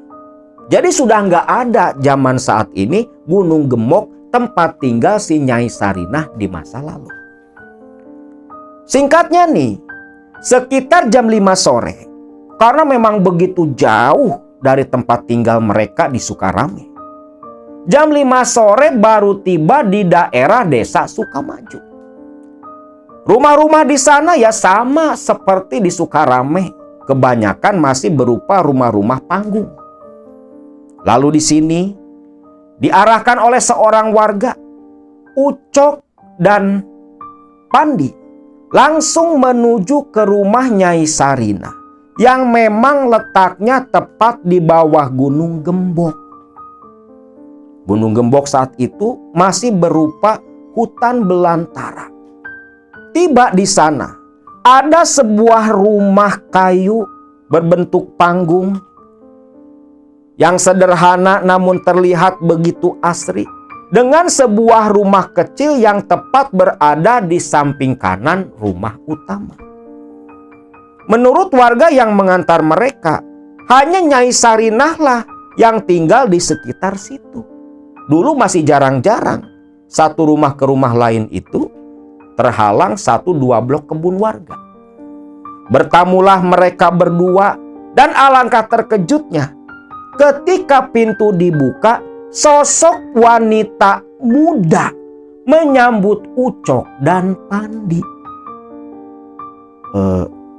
Jadi sudah nggak ada zaman saat ini Gunung Gembok tempat tinggal si Nyai Sarinah di masa lalu. Singkatnya nih, sekitar jam 5 sore, karena memang begitu jauh dari tempat tinggal mereka di Sukarame. Jam 5 sore baru tiba di daerah desa Sukamaju. Rumah-rumah di sana ya sama seperti di Sukarame, kebanyakan masih berupa rumah-rumah panggung. Lalu di sini diarahkan oleh seorang warga, Ucok dan Pandi langsung menuju ke rumah Nyai Sarinah yang memang letaknya tepat di bawah Gunung Gembok. Gunung Gembok saat itu masih berupa hutan belantara. Tiba di sana, ada sebuah rumah kayu berbentuk panggung yang sederhana namun terlihat begitu asri, dengan sebuah rumah kecil yang tepat berada di samping kanan rumah utama. Menurut warga yang mengantar mereka, hanya Nyai Sarinah lah yang tinggal di sekitar situ. Dulu masih jarang-jarang satu rumah ke rumah lain itu terhalang 1-2 blok kebun warga. Bertamulah mereka berdua dan alangkah terkejutnya ketika pintu dibuka, sosok wanita muda menyambut Ucok dan Pandi.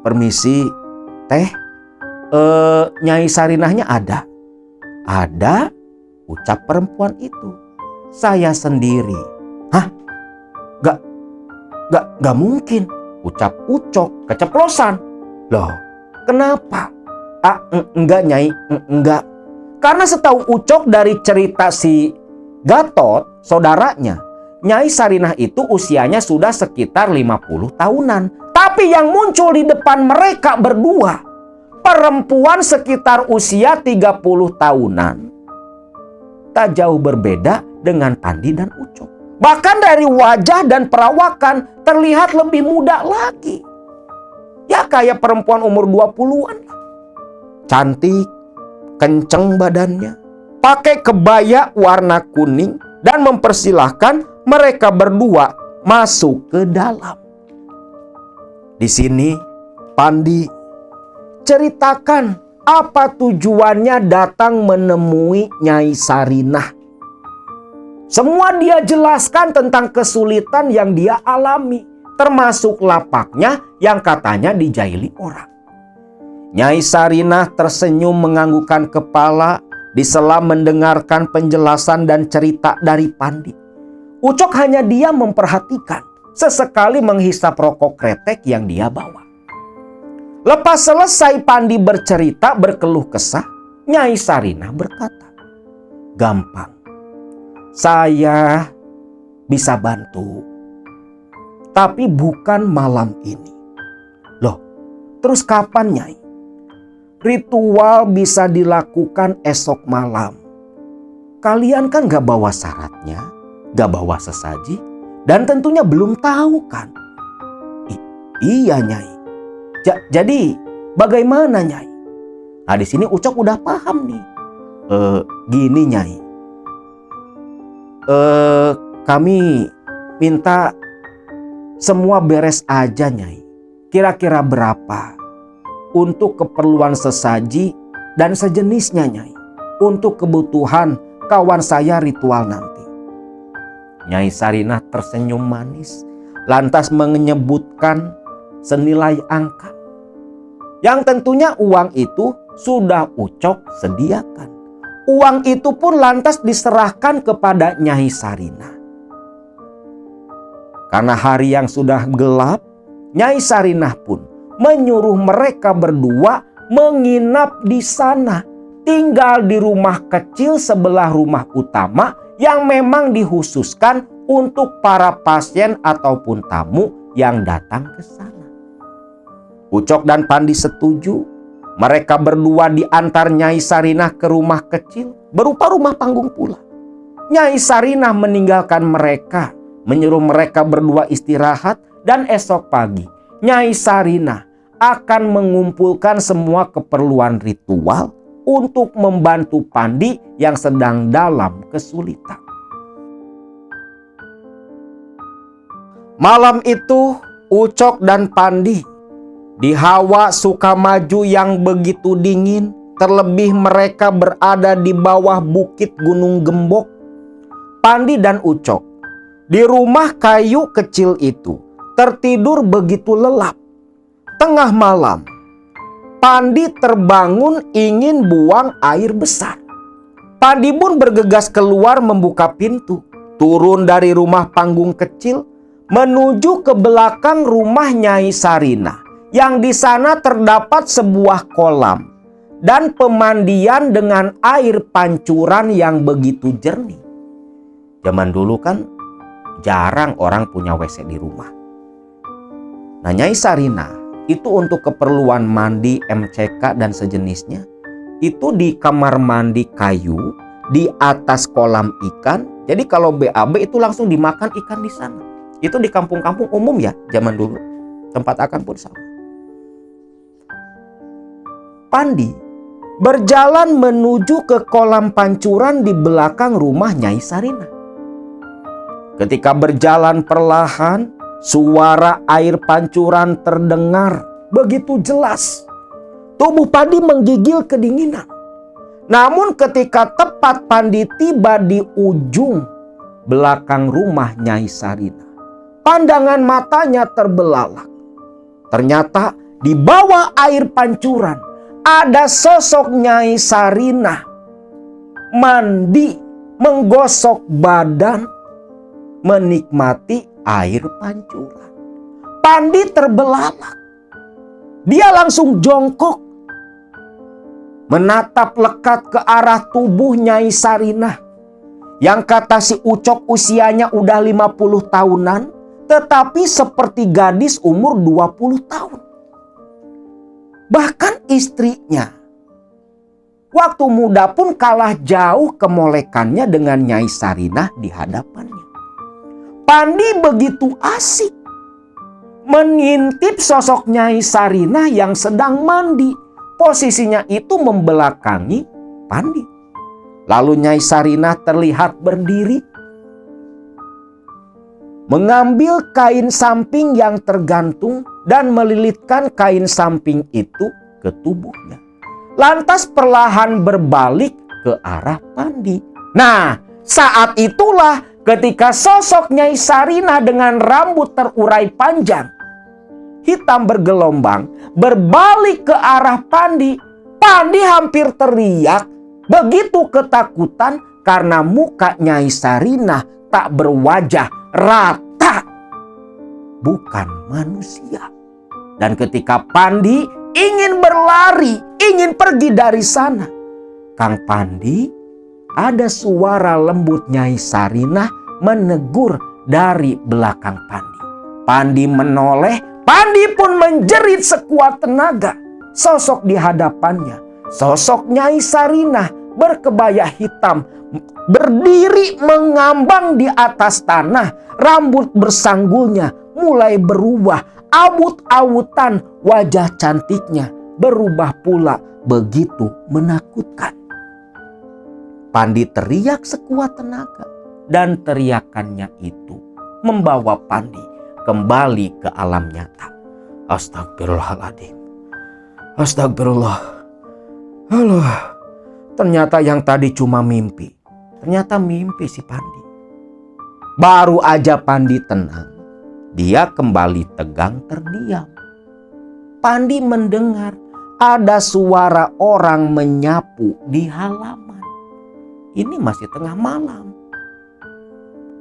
Permisi, teh, Nyai Sarinahnya ada? Ada, ucap perempuan itu. Saya sendiri. Hah? Gak mungkin, ucap Ucok keceplosan. Loh, kenapa? Enggak Nyai, enggak. Karena setahu Ucok dari cerita si Gatot, saudaranya, Nyai Sarinah itu usianya sudah sekitar 50 tahunan. Tapi yang muncul di depan mereka berdua, perempuan sekitar usia 30 tahunan. Tak jauh berbeda dengan Pandi dan Ucok. Bahkan dari wajah dan perawakan terlihat lebih muda lagi. Ya kayak perempuan umur 20-an. Cantik, kenceng badannya, pakai kebaya warna kuning dan mempersilahkan mereka berdua masuk ke dalam. Di sini Pandi ceritakan apa tujuannya datang menemui Nyai Sarinah. Semua dia jelaskan tentang kesulitan yang dia alami, termasuk lapaknya yang katanya dijaili orang. Nyai Sarinah tersenyum menganggukkan kepala di sela mendengarkan penjelasan dan cerita dari Pandi. Ucok hanya diam memperhatikan, sesekali menghisap rokok kretek yang dia bawa. Lepas selesai Pandi bercerita berkeluh kesah, Nyai Sarinah berkata, "Gampang, saya bisa bantu, tapi bukan malam ini." Loh, terus kapan Nyai? Ritual bisa dilakukan esok malam. Kalian kan gak bawa syaratnya, gak bawa sesaji, dan tentunya belum tahu kan? Iya Nyai. Jadi bagaimana Nyai? Nah di sini Ucok udah paham nih. Gini Nyai. Kami minta semua beres aja Nyai. Kira-kira berapa? Untuk keperluan sesaji dan sejenisnya Nyai. Untuk kebutuhan kawan saya ritual nanti. Nyai Sarinah tersenyum manis, lantas menyebutkan senilai angka. Yang tentunya uang itu sudah Ucok sediakan. Uang itu pun lantas diserahkan kepada Nyai Sarinah. Karena hari yang sudah gelap, Nyai Sarinah pun menyuruh mereka berdua menginap di sana, tinggal di rumah kecil sebelah rumah utama yang memang dikhususkan untuk para pasien ataupun tamu yang datang ke sana. Ucok dan Pandi setuju. Mereka berdua diantar Nyai Sarinah ke rumah kecil berupa rumah panggung pula. Nyai Sarinah meninggalkan mereka, menyuruh mereka berdua istirahat, dan esok pagi Nyai Sarinah akan mengumpulkan semua keperluan ritual untuk membantu Pandi yang sedang dalam kesulitan. Malam itu Ucok dan Pandi di hawa Sukamajo yang begitu dingin, terlebih mereka berada di bawah bukit Gunung Gembok. Pandi dan Ucok di rumah kayu kecil itu tertidur begitu lelap. Tengah malam, Pandi terbangun ingin buang air besar. Pandi pun bergegas keluar membuka pintu, turun dari rumah panggung kecil, menuju ke belakang rumah Nyai Sarina, yang di sana terdapat sebuah kolam dan pemandian dengan air pancuran yang begitu jernih. Zaman dulu kan jarang orang punya WC di rumah. Nah, Nyai Sarina itu untuk keperluan mandi, MCK dan sejenisnya, itu di kamar mandi kayu di atas kolam ikan. Jadi kalau BAB itu langsung dimakan ikan di sana. Itu di kampung-kampung umum ya zaman dulu. Tempat akan pun sama. Pandi berjalan menuju ke kolam pancuran di belakang rumah Nyai Sarina. Ketika berjalan perlahan, suara air pancuran terdengar begitu jelas. Tubuh Pandi menggigil kedinginan. Namun ketika tepat Pandi tiba di ujung belakang rumah Nyai Sarina, pandangan matanya terbelalak. Ternyata di bawah air pancuran ada sosok Nyai Sarina mandi, menggosok badan, menikmati air pancuran. Pandi terbelalak. Dia langsung jongkok, menatap lekat ke arah tubuh Nyai Sarina, yang kata si Ucok usianya udah 50 tahunan, tetapi seperti gadis umur 20 tahun. Bahkan istrinya waktu muda pun kalah jauh kemolekannya dengan Nyai Sarina di hadapannya. Pandi begitu asik mengintip sosok Nyai Sarina yang sedang mandi. Posisinya itu membelakangi Pandi. Lalu Nyai Sarina terlihat berdiri, mengambil kain samping yang tergantung dan melilitkan kain samping itu ke tubuhnya. Lantas perlahan berbalik ke arah Pandi. Nah, saat itulah ketika sosok Nyai Sarina dengan rambut terurai panjang, hitam bergelombang, berbalik ke arah Pandi. Pandi hampir teriak, begitu ketakutan karena muka Nyai Sarina tak berwajah, rata, bukan manusia. Dan ketika Pandi ingin berlari, ingin pergi dari sana, Kang Pandi, ada suara lembut Nyai Sarina menegur dari belakang Pandi. Pandi menoleh, Pandi pun menjerit sekuat tenaga. Sosok di hadapannya, sosok Nyai Sarina berkebaya hitam, berdiri mengambang di atas tanah. Rambut bersanggulnya mulai berubah, awut-awutan wajah cantiknya berubah pula begitu menakutkan. Pandi teriak sekuat tenaga, dan teriakannya itu membawa Pandi kembali ke alam nyata. Astagfirullahaladzim. Astagfirullah. Aduh, ternyata yang tadi cuma mimpi. Ternyata mimpi si Pandi. Baru aja Pandi tenang, dia kembali tegang terdiam. Pandi mendengar ada suara orang menyapu di halaman. Ini masih tengah malam.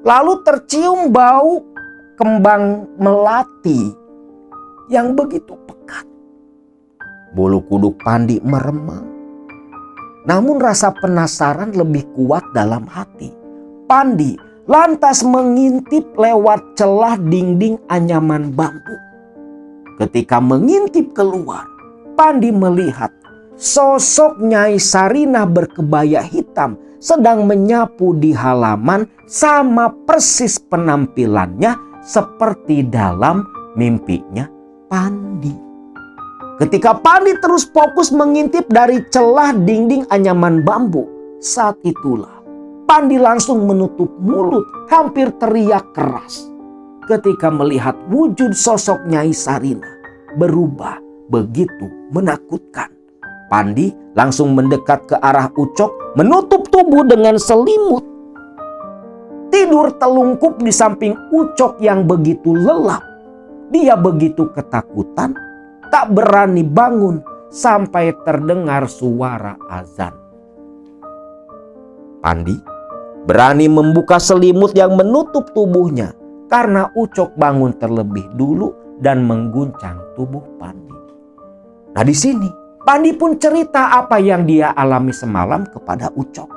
Lalu tercium bau kembang melati yang begitu pekat. Bulu kuduk Pandi meremang. Namun rasa penasaran lebih kuat dalam hati. Pandi lantas mengintip lewat celah dinding anyaman bambu. Ketika mengintip keluar, Pandi melihat sosok Nyai Sarina berkebaya hitam sedang menyapu di halaman, sama persis penampilannya seperti dalam mimpinya Pandi. Ketika Pandi terus fokus mengintip dari celah dinding anyaman bambu, saat itulah Pandi langsung menutup mulut, hampir teriak keras. ketika melihat wujud sosok Nyai Sarina berubah begitu menakutkan. Pandi langsung mendekat ke arah Ucok, menutup tubuh dengan selimut. Tidur telungkup di samping Ucok yang begitu lelap. Dia begitu ketakutan, tak berani bangun sampai terdengar suara azan. Pandi berani membuka selimut yang menutup tubuhnya karena Ucok bangun terlebih dulu dan mengguncang tubuh Pandi. Nah, di sini Pandi pun cerita apa yang dia alami semalam kepada Ucok.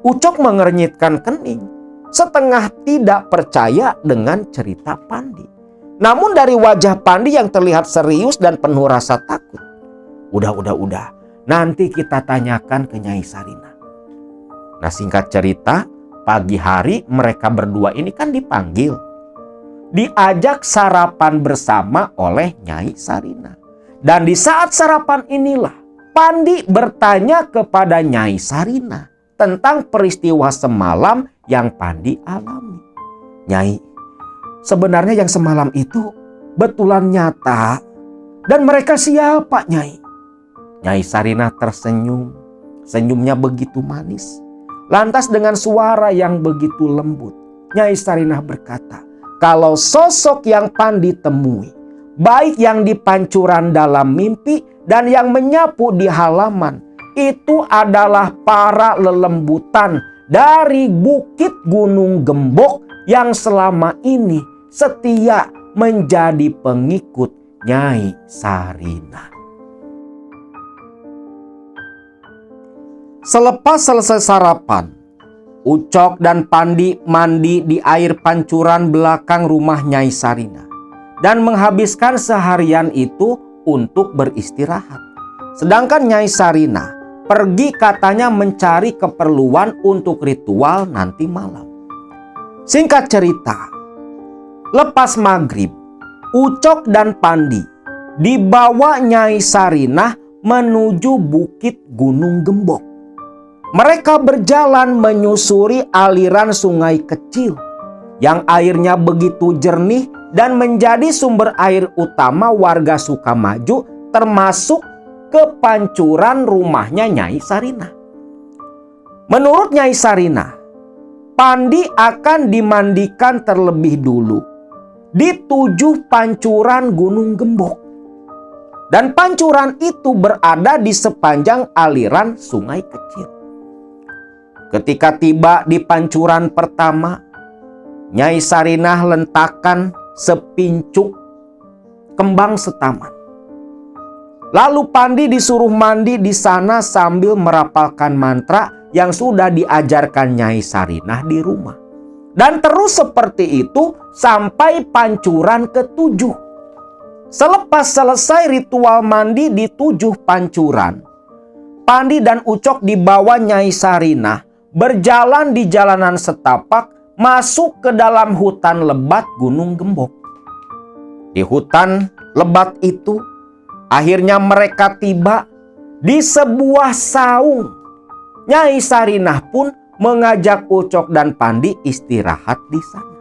Ucok mengernyitkan kening, setengah tidak percaya dengan cerita Pandi. Namun dari wajah Pandi yang terlihat serius dan penuh rasa takut. Udah. Nanti kita tanyakan ke Nyai Sarina. Nah, singkat cerita, pagi hari mereka berdua ini kan dipanggil. Diajak sarapan bersama oleh Nyai Sarina. Dan di saat sarapan inilah Pandi bertanya kepada Nyai Sarina tentang peristiwa semalam yang Pandi alami. Nyai, sebenarnya yang semalam itu betulan nyata. Dan mereka siapa, Nyai? Nyai Sarina tersenyum. Senyumnya begitu manis. Lantas dengan suara yang begitu lembut, Nyai Sarina berkata, kalau sosok yang Pandi temui, baik yang di pancuran dalam mimpi dan yang menyapu di halaman, itu adalah para lelembutan dari Bukit Gunung Gembok yang selama ini setia menjadi pengikut Nyai Sarina. Selepas selesai sarapan, Ucok dan Pandi mandi di air pancuran belakang rumah Nyai Sarina dan menghabiskan seharian itu untuk beristirahat. Sedangkan Nyai Sarina pergi katanya mencari keperluan untuk ritual nanti malam. Singkat cerita, lepas maghrib, Ucok dan Pandi dibawa Nyai Sarina menuju Bukit Gunung Gembok. Mereka berjalan menyusuri aliran sungai kecil yang airnya begitu jernih dan menjadi sumber air utama warga Sukamaju, termasuk ke pancuran rumahnya Nyai Sarina. Menurut Nyai Sarina, Pandi akan dimandikan terlebih dulu di 7 pancuran Gunung Gembok. Dan pancuran itu berada di sepanjang aliran sungai kecil. Ketika tiba di pancuran pertama, Nyai Sarina lentakkan sepincuk kembang setaman. Lalu Pandi disuruh mandi di sana sambil merapalkan mantra yang sudah diajarkan Nyai Sarina di rumah. Dan terus seperti itu sampai pancuran ke-7. Selepas selesai ritual mandi di 7 pancuran, Pandi dan Ucok dibawa Nyai Sarina berjalan di jalanan setapak masuk ke dalam hutan lebat Gunung Gembok. Di hutan lebat itu, akhirnya mereka tiba di sebuah saung. Nyai Sarina pun mengajak Ucok dan Pandi istirahat di sana.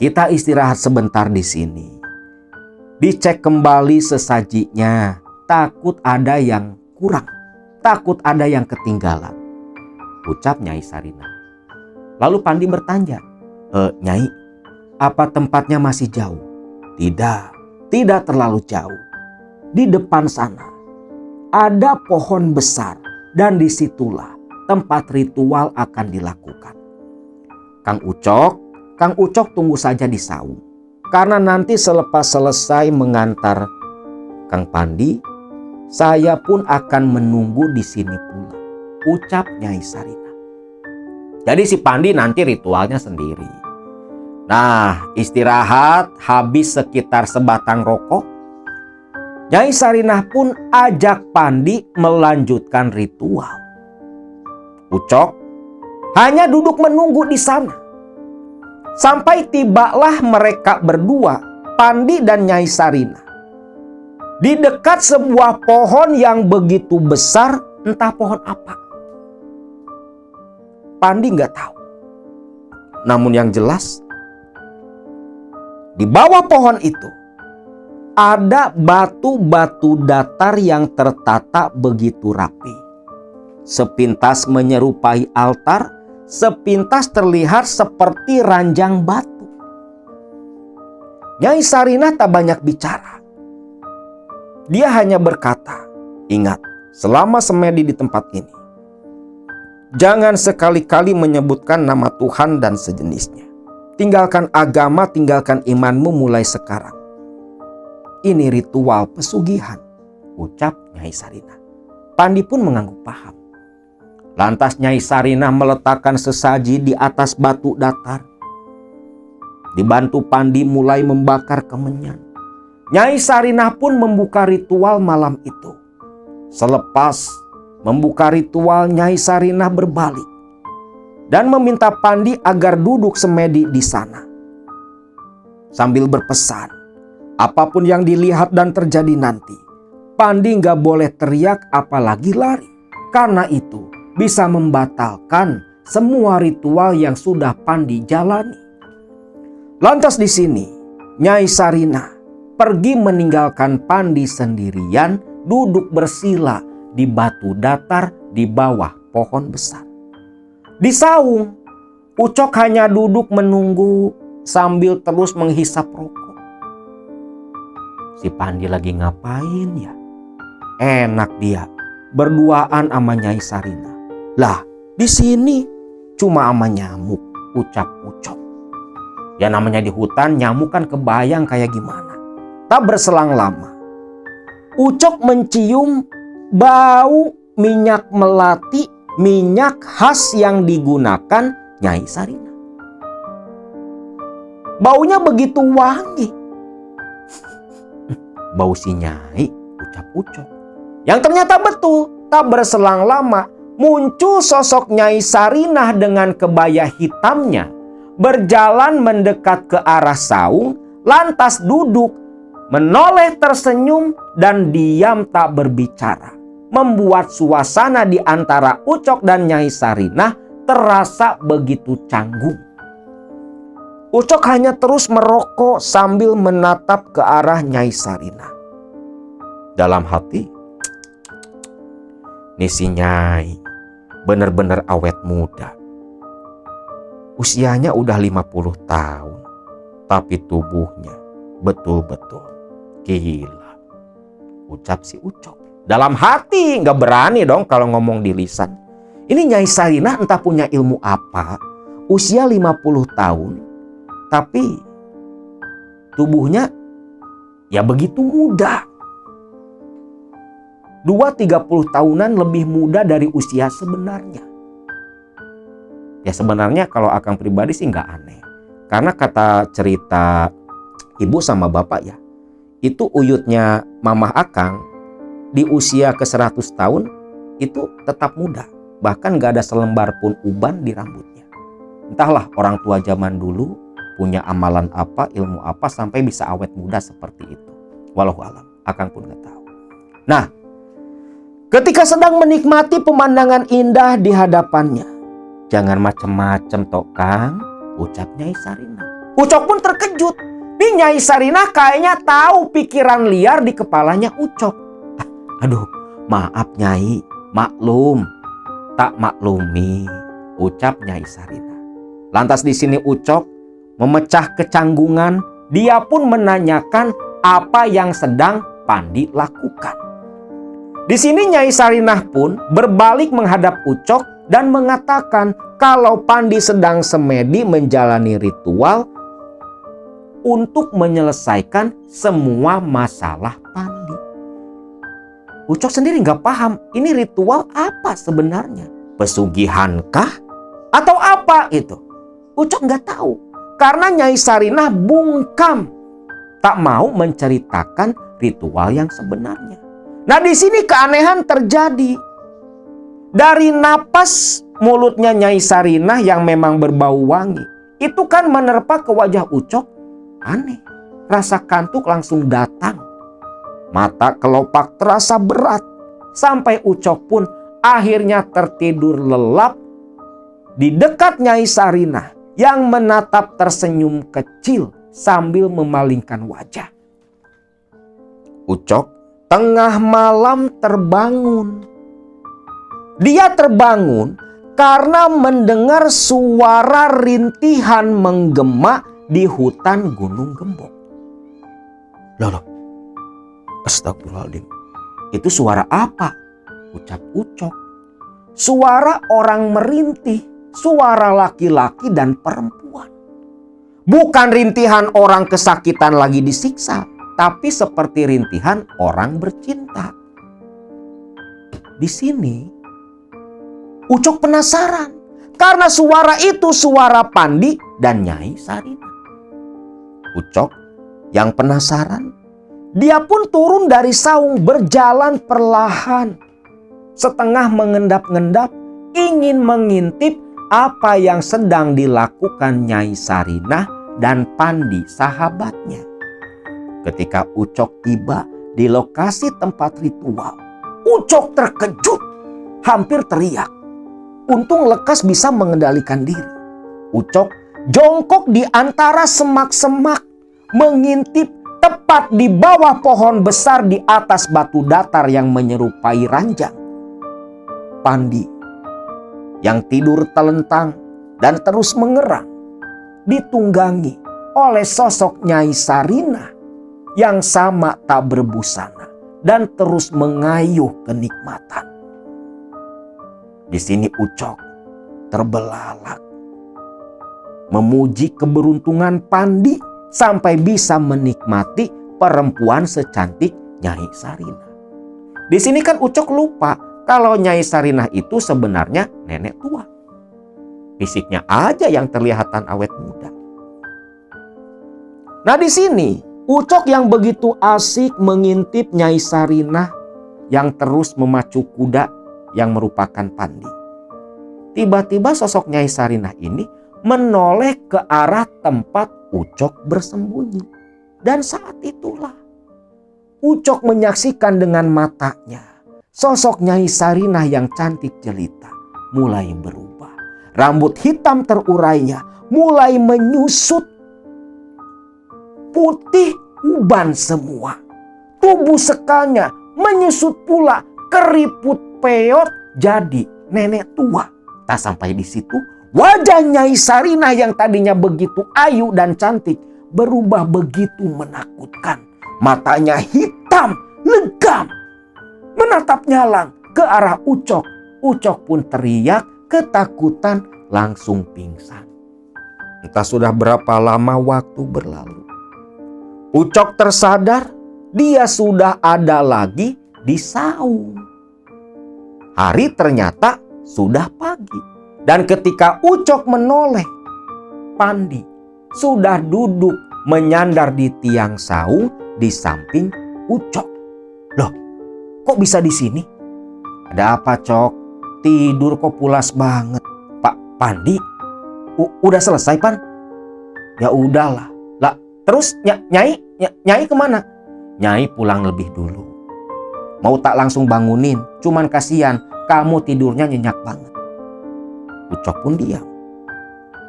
Kita istirahat sebentar di sini. Dicek kembali sesajinya, takut ada yang kurang, takut ada yang ketinggalan, ucap Nyai Sarina. Lalu Pandi bertanya, Nyai, apa tempatnya masih jauh? Tidak terlalu jauh. Di depan sana ada pohon besar dan disitulah tempat ritual akan dilakukan. Kang Ucok tunggu saja di saung. Karena nanti selepas selesai mengantar Kang Pandi, saya pun akan menunggu di sini pula, ucap Nyai Sarina. Jadi si Pandi nanti ritualnya sendiri. Nah, istirahat habis sekitar sebatang rokok, Nyai Sarina pun ajak Pandi melanjutkan ritual. Ucok hanya duduk menunggu di sana. Sampai tibalah mereka berdua, Pandi dan Nyai Sarina, di dekat sebuah pohon yang begitu besar, entah pohon apa. Pandi nggak tahu. Namun yang jelas, Di bawah pohon itu ada batu-batu datar yang tertata begitu rapi. Sepintas menyerupai altar, sepintas terlihat seperti ranjang batu. Nyai Sarinah tak banyak bicara. Dia hanya berkata, "Ingat, selama semedi di tempat ini, jangan sekali-kali menyebutkan nama Tuhan dan sejenisnya. Tinggalkan agama, tinggalkan imanmu mulai sekarang. Ini ritual pesugihan," ucap Nyai Sarinah. Pandi pun mengangguk paham. Lantas Nyai Sarinah meletakkan sesaji di atas batu datar. Dibantu Pandi mulai membakar kemenyan. Nyai Sarinah pun membuka ritual malam itu. Selepas membuka ritual, Nyai Sarinah berbalik dan meminta Pandi agar duduk semedi di sana. Sambil berpesan, apapun yang dilihat dan terjadi nanti, Pandi nggak boleh teriak apalagi lari. Karena itu bisa membatalkan semua ritual yang sudah Pandi jalani. Lantas di sini, Nyai Sarinah pergi meninggalkan Pandi sendirian duduk bersila di batu datar di bawah pohon besar. Di saung, Ucok hanya duduk menunggu sambil terus menghisap rokok. Si Pandi lagi ngapain ya? Enak dia berduaan sama Nyai Sarinah. Lah, di sini cuma sama nyamuk, ucap Ucok. Ya namanya di hutan, nyamuk kan kebayang kayak gimana. Tak berselang lama, Ucok mencium bau minyak melati, minyak khas yang digunakan Nyai Sarinah. Baunya begitu wangi. Bau si Nyai, ucap Ucok. Yang ternyata betul, tak berselang lama muncul sosok Nyai Sarinah dengan kebaya hitamnya, berjalan mendekat ke arah saung, lantas duduk, menoleh tersenyum dan diam tak berbicara. Membuat suasana di antara Ucok dan Nyai Sarinah terasa begitu canggung. Ucok hanya terus merokok sambil menatap ke arah Nyai Sarinah. Dalam hati, nih si Nyai bener-bener awet muda. Usianya udah 50 tahun, tapi tubuhnya betul-betul gila, ucap si Ucok. Dalam hati nggak berani dong kalau ngomong di lisan. Ini Nyai Sarinah entah punya ilmu apa, usia 50 tahun, tapi tubuhnya ya begitu muda. 20-30 tahunan lebih muda dari usia sebenarnya. Ya sebenarnya kalau Akang pribadi sih nggak aneh. Karena kata cerita ibu sama bapak ya, itu uyutnya mamah Akang di usia ke 100 tahun itu tetap muda. Bahkan nggak ada selembar pun uban di rambutnya. Entahlah orang tua zaman dulu punya amalan apa, ilmu apa sampai bisa awet muda seperti itu. Wallahualam, Akang pun nggak tahu. Nah, ketika sedang menikmati pemandangan indah di hadapannya, "Jangan macem-macem tok Kang," ucap Nyai Sarinah. Ucok pun terkejut. Nih Nyai Sarinah kayaknya tahu pikiran liar di kepalanya Ucok. "Aduh, maaf Nyai, maklum." "Tak maklumi," ucap Nyai Sarinah. Lantas di sini Ucok memecah kecanggungan. Dia pun menanyakan apa yang sedang Pandi lakukan. Di sini Nyai Sarinah pun berbalik menghadap Ucok dan mengatakan kalau Pandi sedang semedi menjalani ritual untuk menyelesaikan semua masalah Pandi. Ucok sendiri nggak paham ini ritual apa sebenarnya. Pesugihankah? Atau apa itu? Ucok nggak tahu. Karena Nyai Sarinah bungkam. Tak mau menceritakan ritual yang sebenarnya. Nah di sini keanehan terjadi. Dari napas mulutnya Nyai Sarinah yang memang berbau wangi, itu kan menerpa ke wajah Ucok. Aneh, rasa kantuk langsung datang. Mata kelopak terasa berat. Sampai Ucok pun akhirnya tertidur lelap di dekat Nyai Sarinah yang menatap tersenyum kecil sambil memalingkan wajah. Ucok tengah malam terbangun. Dia terbangun karena mendengar suara rintihan menggema di hutan Gunung Gembok. Loh, astagfirullahaladzim. Itu suara apa? Ucap Ucok. Suara orang merintih, suara laki-laki dan perempuan. Bukan rintihan orang kesakitan lagi disiksa, tapi seperti rintihan orang bercinta. Di sini, Ucok penasaran karena suara itu suara Pandi dan Nyai Sarinah. Ucok yang penasaran, dia pun turun dari saung berjalan perlahan. Setengah mengendap-endap ingin mengintip apa yang sedang dilakukan Nyai Sarinah dan Pandi sahabatnya. Ketika Ucok tiba di lokasi tempat ritual, Ucok terkejut, hampir teriak. Untung lekas bisa mengendalikan diri. Ucok jongkok di antara semak-semak, mengintip tepat di bawah pohon besar di atas batu datar yang menyerupai ranjang. Pandi yang tidur telentang dan terus mengerang, ditunggangi oleh sosok Nyai Sarinah yang sama tak berbusana dan terus mengayuh kenikmatan. Di sini Ucok terbelalak, memuji keberuntungan Pandi sampai bisa menikmati perempuan secantik Nyai Sarinah. Di sini kan Ucok lupa kalau Nyai Sarinah itu sebenarnya nenek tua. Fisiknya aja yang terlihatan awet muda. Nah, di sini Ucok yang begitu asik mengintip Nyai Sarinah yang terus memacu kuda yang merupakan Pandi. Tiba-tiba sosok Nyai Sarinah ini menoleh ke arah tempat Ucok bersembunyi. Dan saat itulah Ucok menyaksikan dengan matanya sosok Nyai Sarinah yang cantik jelita mulai berubah. Rambut hitam terurainya mulai menyusut putih uban semua. Tubuh sekalnya menyusut pula keriput peot jadi nenek tua. Tak sampai di situ, wajah Nyai Sarinah yang tadinya begitu ayu dan cantik berubah begitu menakutkan. Matanya hitam, legam, menatap nyalang ke arah Ucok. Ucok pun teriak ketakutan langsung pingsan. Entah sudah berapa lama waktu berlalu. Ucok tersadar dia sudah ada lagi di saung. Hari ternyata sudah pagi. Dan ketika Ucok menoleh, Pandi sudah duduk menyandar di tiang saung di samping Ucok. Loh, kok bisa di sini? Ada apa, Cok? Tidur kok pulas banget. Pak Pandi, udah selesai, Pan? Ya udahlah. Lah, terus Nyai kemana? Nyai pulang lebih dulu. Mau tak langsung bangunin, cuman kasihan kamu tidurnya nyenyak banget. Ucok pun diam.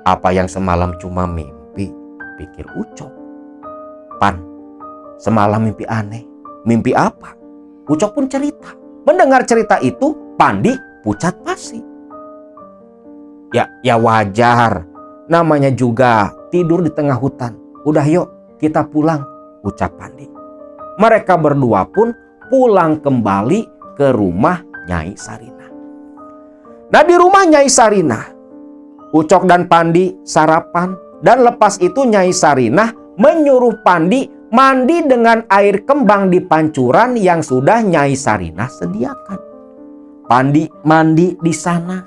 Apa yang semalam cuma mimpi, pikir Ucok. Pan, semalam mimpi aneh. Mimpi apa? Ucok pun cerita. Mendengar cerita itu, Pandi pucat pasi. Ya wajar. Namanya juga tidur di tengah hutan. Udah yuk, kita pulang, ucap Pandi. Mereka berdua pun pulang kembali ke rumah Nyai Sarinah. Nah, di rumah Nyai Sarinah, Ucok dan Pandi sarapan. Dan lepas itu Nyai Sarinah menyuruh Pandi mandi dengan air kembang di pancuran yang sudah Nyai Sarinah sediakan. Pandi mandi di sana.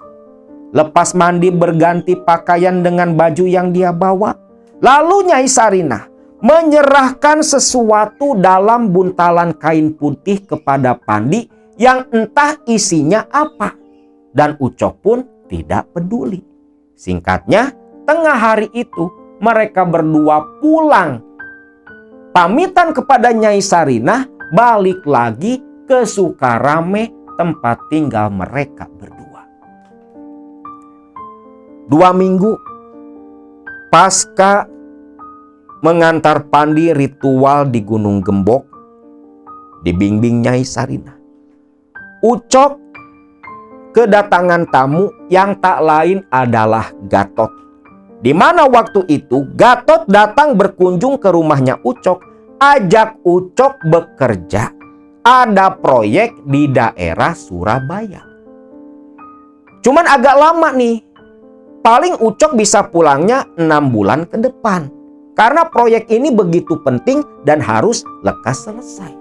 Lepas mandi berganti pakaian dengan baju yang dia bawa. Lalu Nyai Sarinah menyerahkan sesuatu dalam buntalan kain putih kepada Pandi yang entah isinya apa. Dan Ucok pun tidak peduli. Singkatnya, tengah hari itu mereka berdua pulang. Pamitan kepada Nyai Sarinah, balik lagi ke Sukarame, tempat tinggal mereka berdua. 2 minggu pasca mengantar Pandi ritual di Gunung Gembok, dibimbing Nyai Sarinah. Ucok kedatangan tamu yang tak lain adalah Gatot. Di mana waktu itu Gatot datang berkunjung ke rumahnya Ucok, ajak Ucok bekerja. Ada proyek di daerah Surabaya. Cuman agak lama nih. Paling Ucok bisa pulangnya 6 bulan ke depan. Karena proyek ini begitu penting dan harus lekas selesai.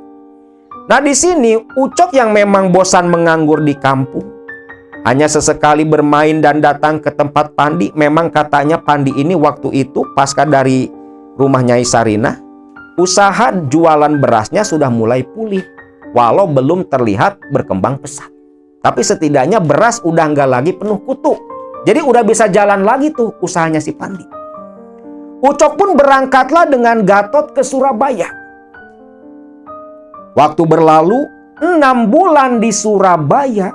Nah, di sini Ucok yang memang bosan menganggur di kampung, hanya sesekali bermain dan datang ke tempat Pandi. Memang katanya Pandi ini waktu itu pasca dari rumah Nyai Sarinah, usaha jualan berasnya sudah mulai pulih, walau belum terlihat berkembang pesat. Tapi setidaknya beras udah nggak lagi penuh kutu. Jadi udah bisa jalan lagi tuh usahanya si Pandi. Ucok pun berangkatlah dengan Gatot ke Surabaya. Waktu berlalu 6 bulan di Surabaya,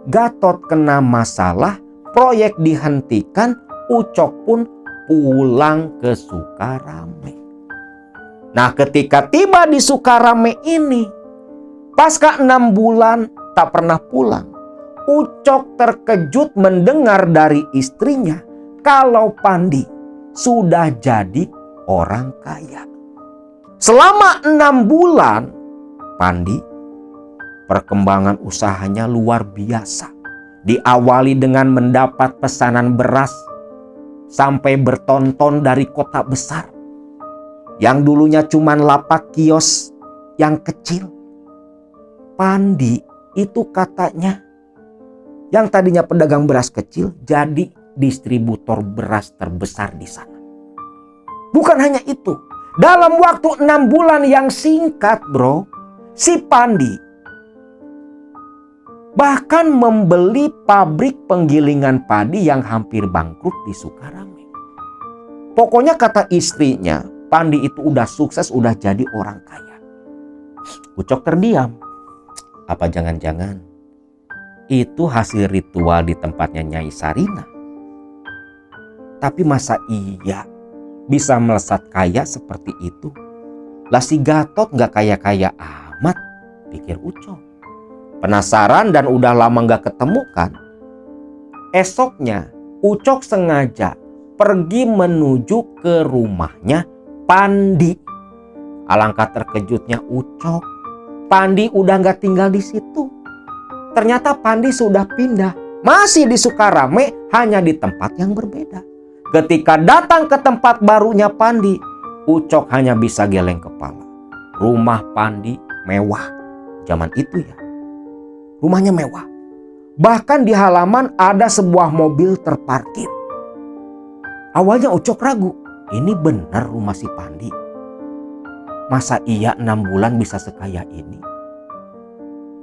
Gatot kena masalah, proyek dihentikan, Ucok pun pulang ke Sukarame. Nah, ketika tiba di Sukarame ini, pasca 6 bulan tak pernah pulang, Ucok terkejut mendengar dari istrinya kalau Pandi sudah jadi orang kaya. Selama 6 bulan, Pandi perkembangan usahanya luar biasa. Diawali dengan mendapat pesanan beras sampai bertonton dari kota besar. Yang dulunya cuma lapak kios yang kecil. Pandi itu katanya yang tadinya pedagang beras kecil jadi distributor beras terbesar di sana. Bukan hanya itu. Dalam waktu 6 bulan yang singkat, bro, si Pandi bahkan membeli pabrik penggilingan padi yang hampir bangkrut di Sukarame. Pokoknya kata istrinya, Pandi itu udah sukses, udah jadi orang kaya. Ucok terdiam. Apa jangan-jangan itu hasil ritual di tempatnya Nyai Sarinah? Tapi masa iya bisa melesat kaya seperti itu? Lah si Gatot gak kaya-kaya amat, pikir Ucok. Penasaran dan udah lama gak ketemu kan? Esoknya Ucok sengaja pergi menuju ke rumahnya Pandi. Alangkah terkejutnya Ucok, Pandi udah gak tinggal di situ. Ternyata Pandi sudah pindah, masih di Sukarame, hanya di tempat yang berbeda. Ketika datang ke tempat barunya Pandi, Ucok hanya bisa geleng kepala. Rumah Pandi mewah. Zaman itu ya, rumahnya mewah. Bahkan di halaman ada sebuah mobil terparkir. Awalnya Ucok ragu, ini benar rumah si Pandi? Masa iya 6 bulan bisa sekaya ini?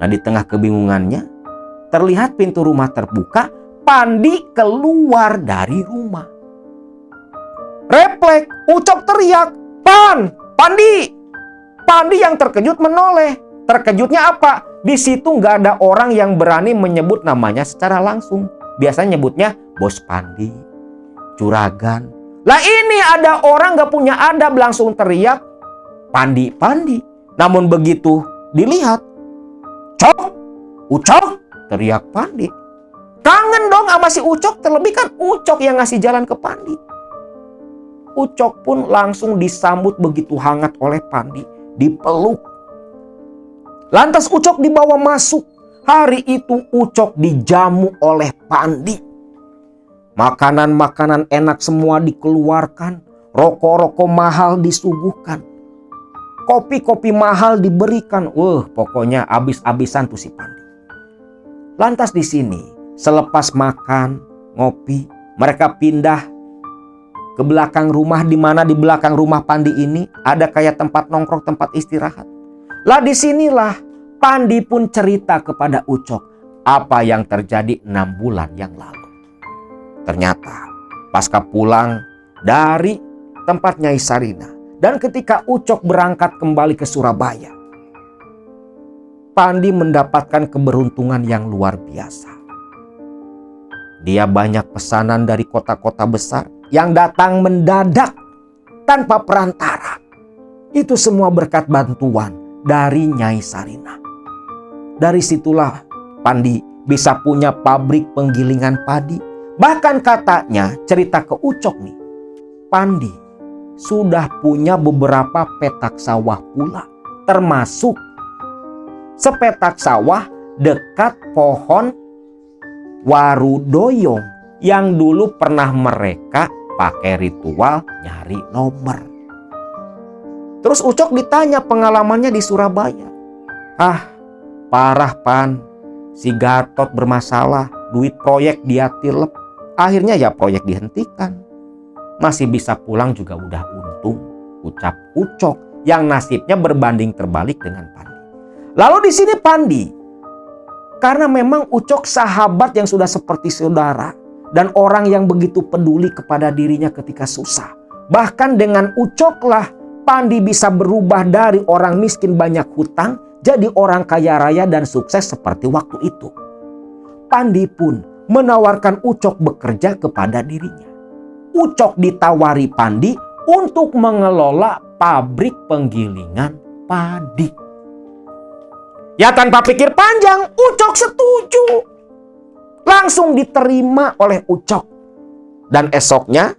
Nah, di tengah kebingungannya, terlihat pintu rumah terbuka. Pandi keluar dari rumah. Refleks, Ucok teriak, Pandi! Pandi yang terkejut menoleh. Terkejutnya apa? Di situ nggak ada orang yang berani menyebut namanya secara langsung. Biasanya nyebutnya Bos Pandi, Juragan. Lah ini ada orang nggak punya adab, langsung teriak, Pandi. Namun begitu dilihat, Ucok, teriak Pandi. Kangen dong sama si Ucok, terlebih kan Ucok yang ngasih jalan ke Pandi. Ucok pun langsung disambut begitu hangat oleh Pandi, dipeluk. Lantas Ucok dibawa masuk. Hari itu Ucok dijamu oleh Pandi. Makanan-makanan enak semua dikeluarkan, rokok-rokok mahal disuguhkan, kopi-kopi mahal diberikan. Pokoknya abis-abisan tuh si Pandi. Lantas di sini, selepas makan, ngopi, mereka pindah ke belakang rumah, di mana di belakang rumah Pandi ini ada kayak tempat nongkrong, tempat istirahat. Lah disinilah Pandi pun cerita kepada Ucok apa yang terjadi 6 bulan yang lalu. Ternyata pasca pulang dari tempat Nyai Sarinah dan ketika Ucok berangkat kembali ke Surabaya, Pandi mendapatkan keberuntungan yang luar biasa. Dia banyak pesanan dari kota-kota besar yang datang mendadak. tanpa perantara. Itu semua berkat bantuan dari Nyai Sarinah. Dari situlah Pandi bisa punya pabrik penggilingan padi. Bahkan katanya, cerita ke Ucok nih, Pandi sudah punya beberapa petak sawah pula, termasuk sepetak sawah dekat pohon warudoyong yang dulu pernah mereka pakai ritual nyari nomor. Terus Ucok ditanya pengalamannya di Surabaya. Parah Pan, si Gatot bermasalah, duit proyek dia tilep. Akhirnya ya proyek dihentikan. Masih bisa pulang juga udah untung, ucap Ucok yang nasibnya berbanding terbalik dengan Pandi. Lalu di sini Pandi, karena memang Ucok sahabat yang sudah seperti saudara dan orang yang begitu peduli kepada dirinya ketika susah. Bahkan dengan Ucoklah Pandi bisa berubah dari orang miskin banyak hutang jadi orang kaya raya dan sukses seperti waktu itu. Pandi pun menawarkan Ucok bekerja kepada dirinya. Ucok ditawari Pandi untuk mengelola pabrik penggilingan padi. Ya tanpa pikir panjang, Ucok setuju. Langsung diterima oleh Ucok. Dan esoknya,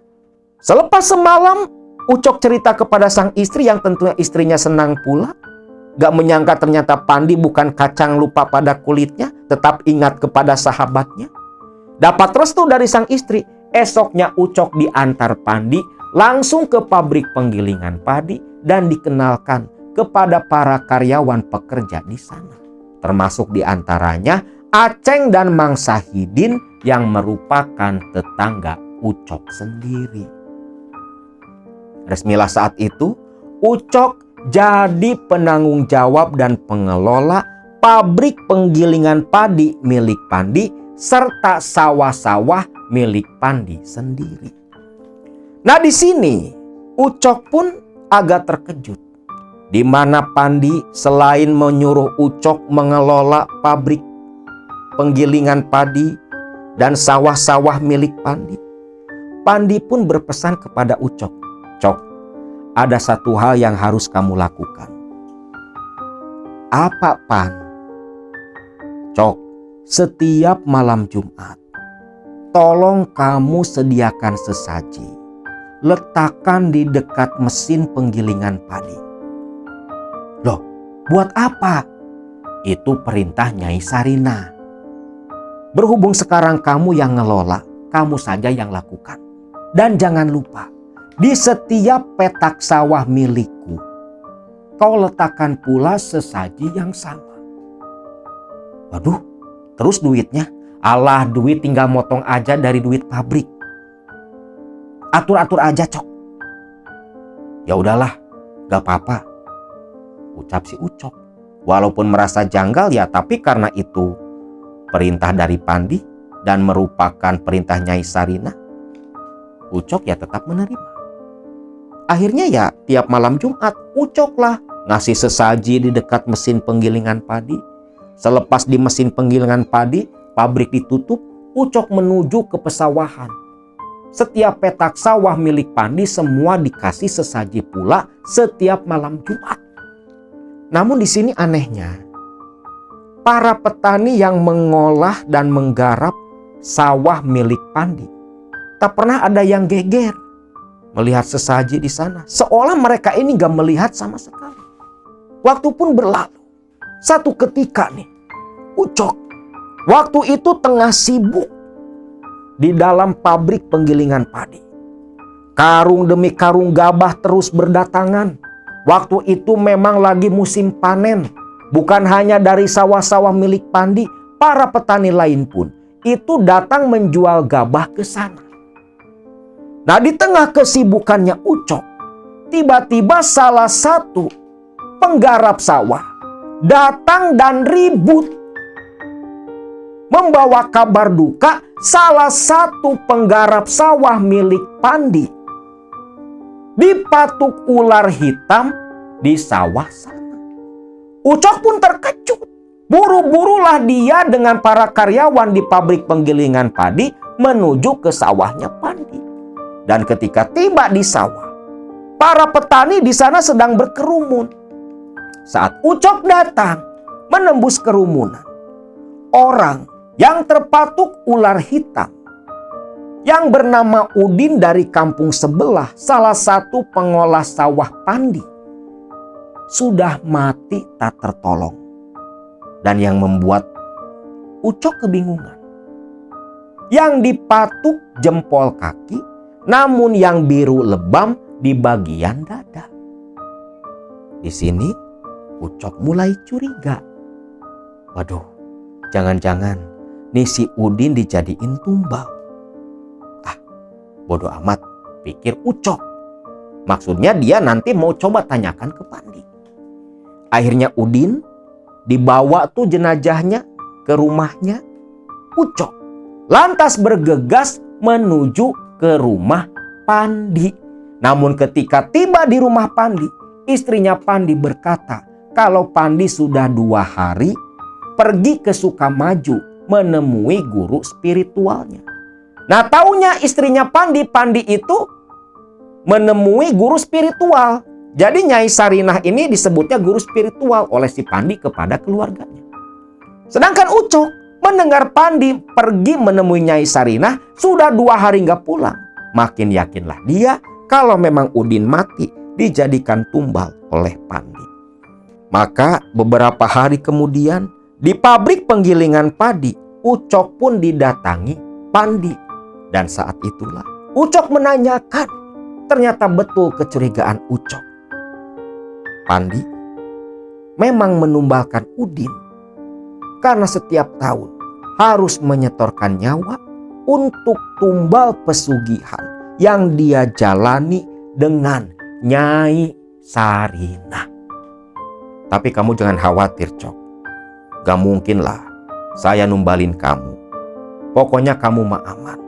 selepas semalam, Ucok cerita kepada sang istri yang tentunya istrinya senang pula. Gak menyangka ternyata Pandi bukan kacang lupa pada kulitnya, tetap ingat kepada sahabatnya. Dapat restu dari sang istri, esoknya Ucok diantar Pandi langsung ke pabrik penggilingan padi dan dikenalkan kepada para karyawan pekerja di sana. Termasuk diantaranya Aceng dan Mang Sahidin yang merupakan tetangga Ucok sendiri. Resmilah saat itu, Ucok jadi penanggung jawab dan pengelola pabrik penggilingan padi milik Pandi serta sawah-sawah milik Pandi sendiri. Nah di sini Ucok pun agak terkejut. Di mana Pandi selain menyuruh Ucok mengelola pabrik penggilingan padi dan sawah-sawah milik Pandi, Pandi pun berpesan kepada Ucok, Cok, ada satu hal yang harus kamu lakukan. Apa, Pan? Cok, setiap malam Jumat, tolong kamu sediakan sesaji. Letakkan di dekat mesin penggilingan padi. Loh, buat apa? Itu perintah Nyai Sarinah. Berhubung sekarang kamu yang ngelola, kamu saja yang lakukan. Dan jangan lupa, di setiap petak sawah milikku, kau letakkan pula sesaji yang sama. Waduh, terus duitnya? Alah, duit tinggal motong aja dari duit pabrik. Atur-atur aja, Cok. Ya udahlah, gak apa-apa, ucap si Ucok. Walaupun merasa janggal ya, tapi karena itu perintah dari Pandi dan merupakan perintah Nyai Sarinah, Ucok ya tetap menerima. Akhirnya ya tiap malam Jumat Ucoklah ngasih sesaji di dekat mesin penggilingan padi. Selepas di mesin penggilingan padi, pabrik ditutup, Ucok menuju ke pesawahan. Setiap petak sawah milik Pandi semua dikasih sesaji pula setiap malam Jumat. Namun di sini anehnya, para petani yang mengolah dan menggarap sawah milik Pandi tak pernah ada yang geger melihat sesaji di sana. Seolah mereka ini gak melihat sama sekali. Waktu pun berlalu. Satu ketika nih, Ucok waktu itu tengah sibuk di dalam pabrik penggilingan padi. Karung demi karung gabah terus berdatangan. Waktu itu memang lagi musim panen. Bukan hanya dari sawah-sawah milik Pandi, para petani lain pun itu datang menjual gabah ke sana. Nah, di tengah kesibukannya Ucok, tiba-tiba salah satu penggarap sawah datang dan ribut. Membawa kabar duka, salah satu penggarap sawah milik Pandi dipatuk ular hitam di sawah sana. Ucok pun terkejut. Buru-burulah dia dengan para karyawan di pabrik penggilingan padi menuju ke sawahnya Pandi. Dan ketika tiba di sawah, Para petani di sana sedang berkerumun. Saat Ucok datang menembus kerumunan, orang yang terpatuk ular hitam yang bernama Udin dari kampung sebelah, salah satu pengolah sawah pandi, sudah mati tak tertolong. Dan yang membuat Ucok kebingungan, yang dipatuk jempol kaki, namun yang biru lebam di bagian dada. Di sini Ucok mulai curiga. Waduh, jangan-jangan nih si Udin dijadiin tumbal. Ah, bodoh amat, pikir Ucok. Maksudnya dia nanti mau coba tanyakan ke Pandi. Akhirnya Udin dibawa tuh jenazahnya ke rumahnya Ucok. Lantas bergegas menuju ke rumah Pandi. Namun ketika tiba di rumah Pandi, istrinya Pandi berkata kalau Pandi sudah 2 hari pergi ke Sukamaju menemui guru spiritualnya. Nah, taunya istrinya Pandi itu menemui guru spiritual. Jadi Nyai Sarinah ini disebutnya guru spiritual oleh si Pandi kepada keluarganya. Sedangkan Ucok mendengar Pandi pergi menemui Nyai Sarinah sudah 2 hari nggak pulang. Makin yakinlah dia kalau memang Udin mati dijadikan tumbal oleh Pandi. Maka beberapa hari kemudian di pabrik penggilingan padi, Ucok pun didatangi Pandi. Dan saat itulah Ucok menanyakan, ternyata betul kecurigaan Ucok. Pandi memang menumbalkan Udin karena setiap tahun harus menyetorkan nyawa untuk tumbal pesugihan yang dia jalani dengan Nyai Sarinah. Tapi kamu jangan khawatir, Cok. Gak mungkin lah saya numbalin kamu. Pokoknya kamu mah aman.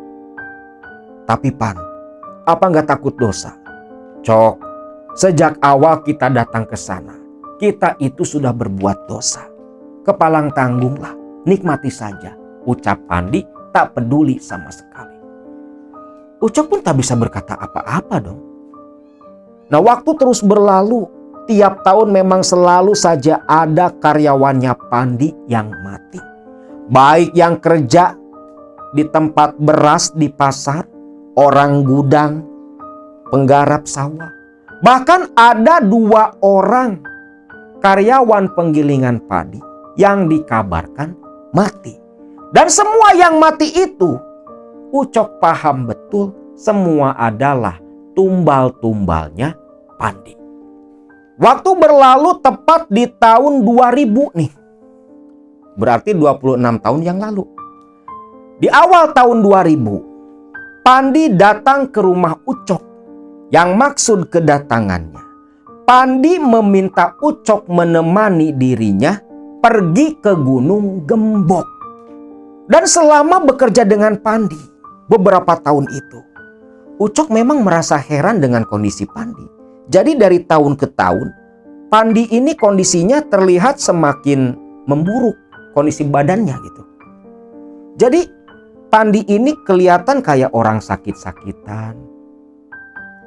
Tapi Pan, apa gak takut dosa? Cok, sejak awal kita datang ke sana, kita itu sudah berbuat dosa. Kepalang tanggunglah, nikmati saja, ucap Pandi tak peduli sama sekali. Ucok pun tak bisa berkata apa-apa dong. Nah, waktu terus berlalu. Tiap tahun memang selalu saja ada karyawannya Pandi yang mati. Baik yang kerja di tempat beras di pasar, orang gudang, penggarap sawah. Bahkan ada 2 orang karyawan penggilingan padi yang dikabarkan mati. Dan semua yang mati itu, Ucok paham betul semua adalah tumbal-tumbalnya Pandi. Waktu berlalu tepat di tahun 2000 nih. Berarti 26 tahun yang lalu. Di awal tahun 2000, Pandi datang ke rumah Ucok. Yang maksud kedatangannya, Pandi meminta Ucok menemani dirinya pergi ke Gunung Gembok. Dan selama bekerja dengan Pandi beberapa tahun itu, Ucok memang merasa heran dengan kondisi Pandi. Jadi dari tahun ke tahun, Pandi ini kondisinya terlihat semakin memburuk, kondisi badannya gitu. Jadi Pandi ini kelihatan kayak orang sakit-sakitan,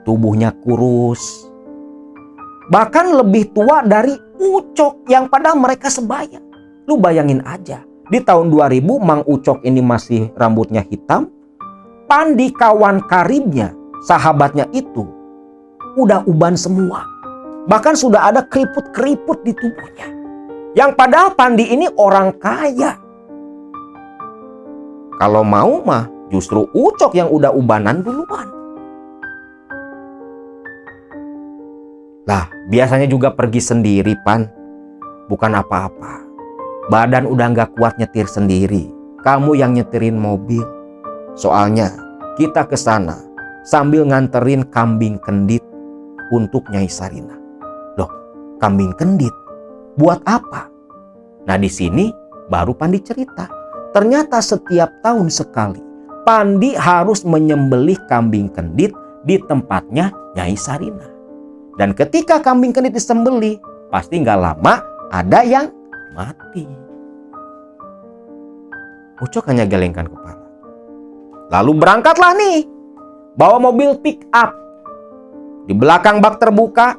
tubuhnya kurus, bahkan lebih tua dari Ucok yang padahal mereka sebaya. Lu bayangin aja, di tahun 2000 Mang Ucok ini masih rambutnya hitam, Pandi kawan karibnya, sahabatnya itu udah uban semua. Bahkan sudah ada keriput-keriput di tubuhnya. Yang padahal Pandi ini orang kaya. Kalau mau mah justru Ucok yang udah ubanan duluan. Lah, biasanya juga pergi sendiri, Pan. Bukan apa-apa. Badan udah gak kuat nyetir sendiri. Kamu yang nyetirin mobil. Soalnya kita ke sana sambil nganterin kambing kendit untuk Nyai Sarinah. Loh, kambing kendit? Buat apa? Nah, di sini baru Pandi cerita. Ternyata setiap tahun sekali Pandi harus menyembelih kambing kendit di tempatnya Nyai Sarinah. Dan ketika kambing kendit disembelih, pasti nggak lama ada yang mati. Ucok hanya gelengkan kepala. Lalu berangkatlah nih, bawa mobil pick up. Di belakang bak terbuka,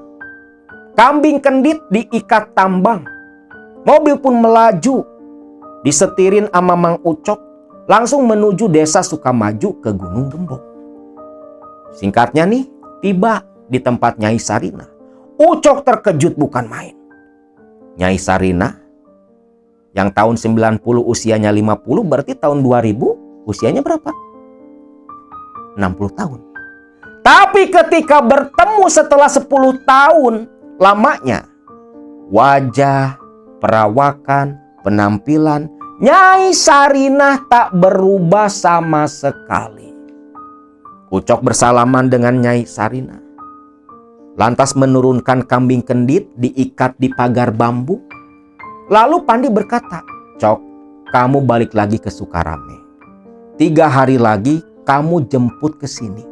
kambing kendit diikat tambang. Mobil pun melaju, disetirin sama Mang Ucok, langsung menuju desa Sukamaju ke Gunung Gembok. Singkatnya nih, tiba di tempat Nyai Sarina. Ucok terkejut bukan main. Nyai Sarina yang tahun 90 usianya 50, berarti tahun 2000 usianya berapa? 60 tahun. Tapi ketika bertemu setelah 10 tahun lamanya, wajah, perawakan, penampilan Nyai Sarinah tak berubah sama sekali. Ucok bersalaman dengan Nyai Sarinah, lantas menurunkan kambing kendit diikat di pagar bambu. Lalu Pandi berkata, "Cok, kamu balik lagi ke Sukarame. 3 hari lagi kamu jemput ke sini."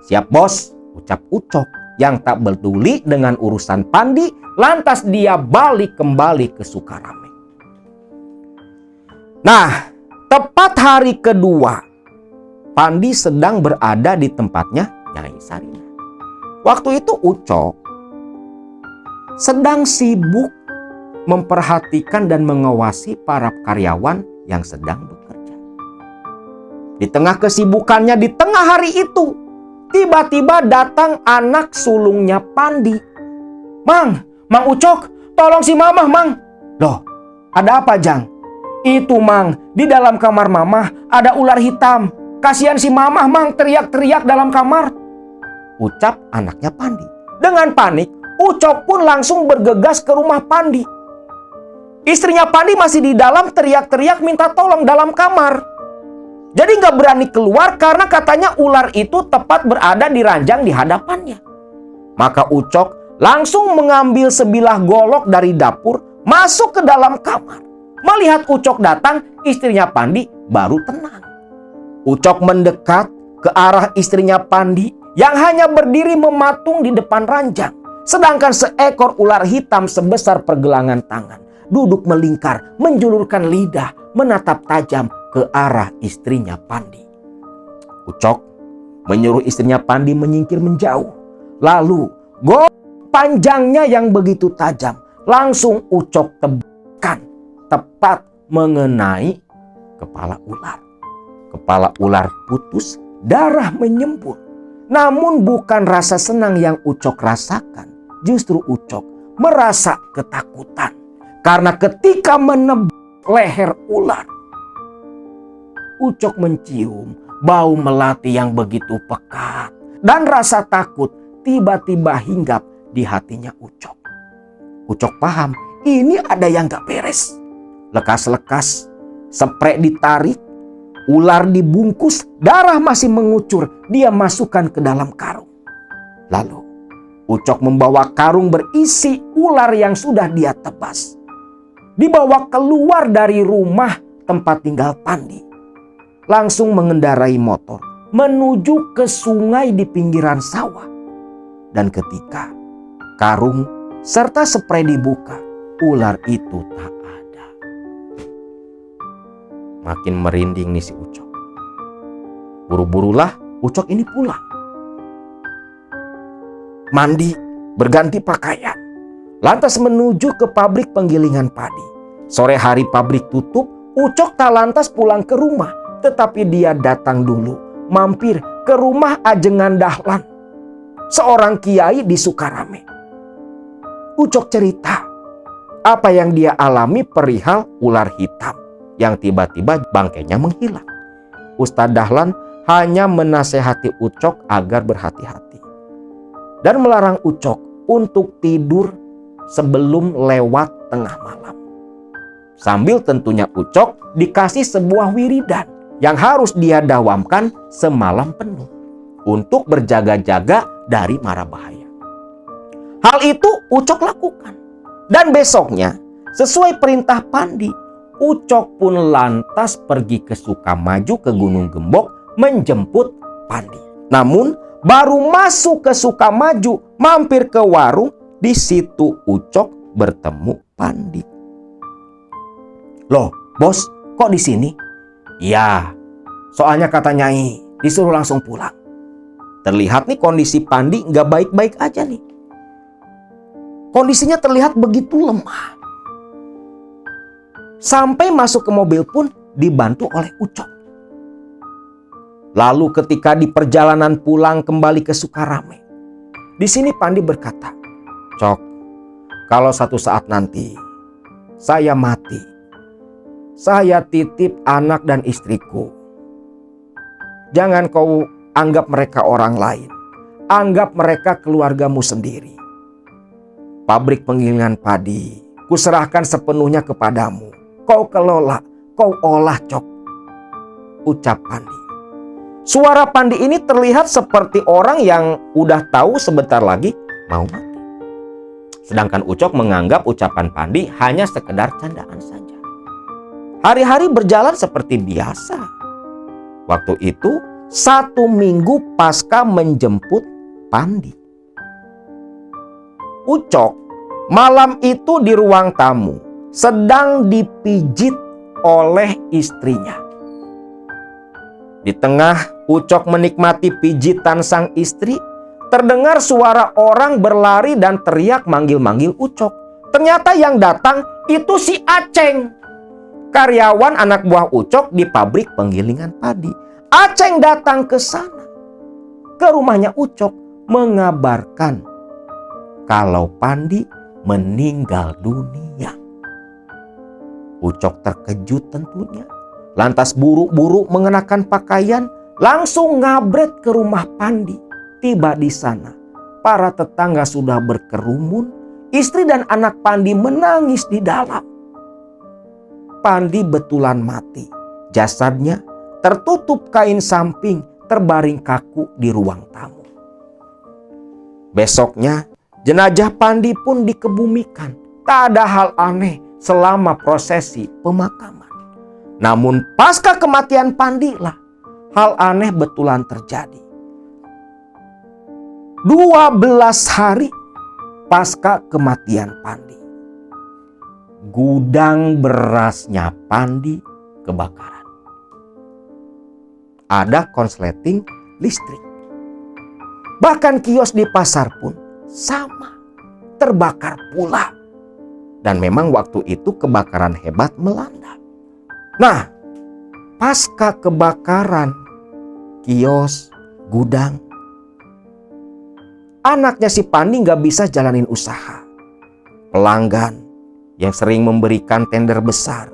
"Siap bos," ucap Ucok yang tak peduli dengan urusan Pandi. Lantas dia balik kembali ke Sukarame. Nah, tepat hari kedua, Pandi sedang berada di tempatnya Nyai Sarinah. Waktu itu Ucok sedang sibuk memperhatikan dan mengawasi para karyawan yang sedang bekerja. Di tengah kesibukannya, di tengah hari itu, tiba-tiba datang anak sulungnya Pandi. Mang Ucok, tolong si Mamah, Mang." "Loh, ada apa, Jang?" "Itu, Mang, di dalam kamar Mamah ada ular hitam. Kasihan si Mamah, Mang, teriak-teriak dalam kamar," ucap anaknya Pandi. Dengan panik, Ucok pun langsung bergegas ke rumah Pandi. Istrinya Pandi masih di dalam, teriak-teriak minta tolong dalam kamar. Jadi nggak berani keluar karena katanya ular itu tepat berada di ranjang di hadapannya. Maka Ucok langsung mengambil sebilah golok dari dapur, masuk ke dalam kamar. Melihat Ucok datang, istrinya Pandi baru tenang. Ucok mendekat ke arah istrinya Pandi yang hanya berdiri mematung di depan ranjang. Sedangkan seekor ular hitam sebesar pergelangan tangan duduk melingkar, menjulurkan lidah, menatap tajam ke arah istrinya Pandi. Ucok menyuruh istrinya Pandi menyingkir menjauh. Lalu golok panjangnya yang begitu tajam langsung Ucok tebakkan tepat mengenai kepala ular. Kepala ular putus, darah menyembur. Namun bukan rasa senang yang Ucok rasakan. Justru Ucok merasa ketakutan. Karena ketika menebak leher ular, Ucok mencium bau melati yang begitu pekat. Dan rasa takut tiba-tiba hinggap di hatinya Ucok. Ucok paham ini ada yang gak beres. Lekas-lekas sprei ditarik, ular dibungkus, darah masih mengucur. Dia masukkan ke dalam karung. Lalu Ucok membawa karung berisi ular yang sudah dia tebas. Dibawa keluar dari rumah tempat tinggal Pandi. Langsung mengendarai motor menuju ke sungai di pinggiran sawah. Dan ketika karung serta sprei dibuka, ular itu tak ada. Makin merinding nih si Ucok. Buru-burulah Ucok ini pulang. Mandi, berganti pakaian. Lantas menuju ke pabrik penggilingan padi. Sore hari pabrik tutup, Ucok tak lantas pulang ke rumah. Tetapi dia datang dulu, mampir ke rumah Ajengan Dahlan, seorang kiai di Sukarame. Ucok cerita apa yang dia alami perihal ular hitam yang tiba-tiba bangkainya menghilang. Ustadz Dahlan hanya menasehati Ucok agar berhati-hati dan melarang Ucok untuk tidur sebelum lewat tengah malam. Sambil tentunya Ucok dikasih sebuah wiridan yang harus dia dawamkan semalam penuh untuk berjaga-jaga dari mara bahaya. Hal itu Ucok lakukan. Dan besoknya, sesuai perintah Pandi, Ucok pun lantas pergi ke Sukamaju ke Gunung Gembok menjemput Pandi. Namun baru masuk ke Sukamaju, mampir ke warung, di situ Ucok bertemu Pandi. "Loh, bos, kok di sini?" "Ya, soalnya kata Nyai disuruh langsung pulang." Terlihat nih kondisi Pandi nggak baik-baik aja nih. Kondisinya terlihat begitu lemah. Sampai masuk ke mobil pun dibantu oleh Ucok. Lalu ketika di perjalanan pulang kembali ke Sukarame, di sini Pandi berkata, "Cok, kalau satu saat nanti saya mati, saya titip anak dan istriku. Jangan kau anggap mereka orang lain. Anggap mereka keluargamu sendiri. Pabrik penggilingan padi, kuserahkan sepenuhnya kepadamu. Kau kelola, kau olah, Cok," ucap Pandi. Suara Pandi ini terlihat seperti orang yang udah tahu sebentar lagi mau mati. Sedangkan Ucok menganggap ucapan Pandi hanya sekedar candaan saja. Hari-hari berjalan seperti biasa. Waktu itu 1 minggu pasca menjemput Pandi. Ucok malam itu di ruang tamu sedang dipijit oleh istrinya. Di tengah Ucok menikmati pijitan sang istri, terdengar suara orang berlari dan teriak manggil-manggil Ucok. Ternyata yang datang itu si Aceng, karyawan anak buah Ucok di pabrik penggilingan padi. Aceng datang ke sana, ke rumahnya Ucok, mengabarkan kalau Pandi meninggal dunia. Ucok terkejut tentunya. Lantas buru-buru mengenakan pakaian, langsung ngabret ke rumah Pandi. Tiba di sana, para tetangga sudah berkerumun. Istri dan anak Pandi menangis di dalam. Pandi betulan mati. Jasadnya tertutup kain samping, terbaring kaku di ruang tamu. Besoknya, jenazah Pandi pun dikebumikan. Tak ada hal aneh selama prosesi pemakaman. Namun pasca kematian Pandi lah hal aneh betulan terjadi. 12 hari pasca kematian Pandi, gudang berasnya Pandi kebakaran. Ada konsleting listrik. Bahkan kios di pasar pun sama, terbakar pula. Dan memang waktu itu kebakaran hebat melanda. Nah, pasca kebakaran kios, gudang, anaknya si Pandi gak bisa jalanin usaha. Pelanggan yang sering memberikan tender besar,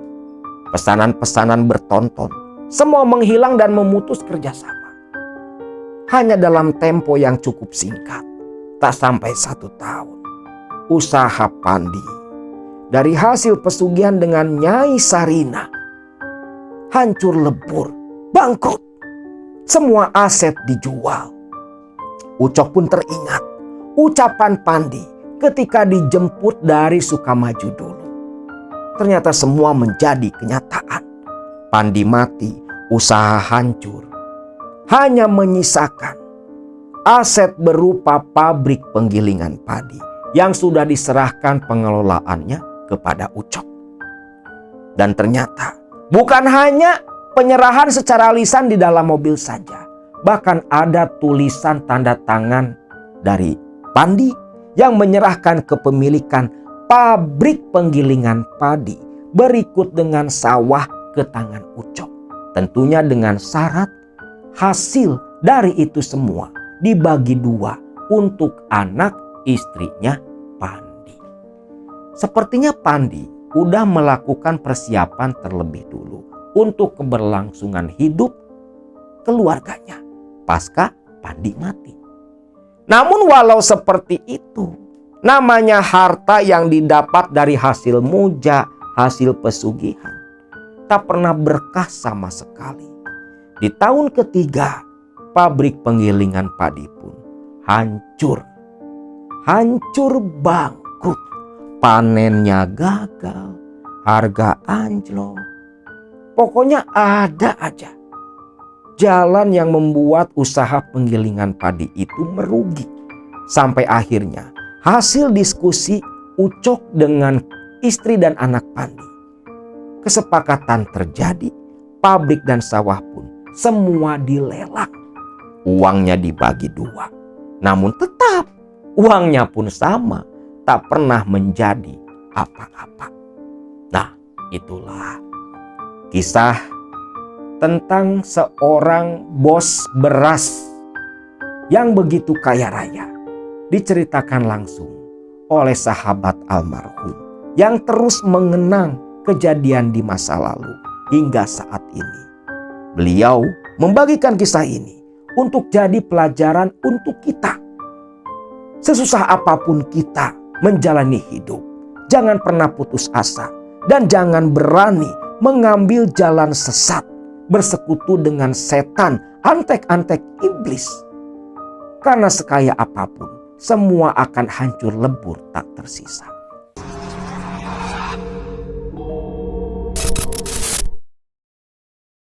pesanan-pesanan bertonton, semua menghilang dan memutus kerjasama. Hanya dalam tempo yang cukup singkat, tak sampai 1 tahun, usaha Pandi dari hasil pesugihan dengan Nyai Sarina hancur lebur, bangkrut. Semua aset dijual. Ucok pun teringat ucapan Pandi ketika dijemput dari Sukamaju dulu. Ternyata semua menjadi kenyataan. Pandi mati, usaha hancur. Hanya menyisakan aset berupa pabrik penggilingan padi yang sudah diserahkan pengelolaannya kepada Ucok. Dan ternyata bukan hanya penyerahan secara lisan di dalam mobil saja. Bahkan ada tulisan tanda tangan dari Pandi yang menyerahkan kepemilikan pabrik penggilingan padi berikut dengan sawah ke tangan Ucok. Tentunya dengan syarat hasil dari itu semua dibagi 2 untuk anak istrinya Pandi. Sepertinya Pandi udah melakukan persiapan terlebih dulu untuk keberlangsungan hidup keluarganya pasca Pandi mati. Namun walau seperti itu, namanya harta yang didapat dari hasil muja, hasil pesugihan, tak pernah berkah sama sekali. Di tahun ketiga, pabrik penggilingan padi pun hancur. Hancur bangkrut. Panennya gagal, harga anjlok. Pokoknya ada aja jalan yang membuat usaha penggilingan padi itu merugi. Sampai akhirnya hasil diskusi Ucok dengan istri dan anak Pandi, kesepakatan terjadi, pabrik dan sawah pun semua dilelang. Uangnya dibagi dua. Namun tetap uangnya pun sama, tak pernah menjadi apa-apa. Nah, itulah kisah tentang seorang bos beras yang begitu kaya raya. Diceritakan langsung oleh sahabat almarhum yang terus mengenang kejadian di masa lalu hingga saat ini. Beliau membagikan kisah ini untuk jadi pelajaran untuk kita. Sesusah apapun kita menjalani hidup, jangan pernah putus asa dan jangan berani mengambil jalan sesat, bersekutu dengan setan, antek-antek iblis. Karena sekaya apapun, semua akan hancur lebur tak tersisa.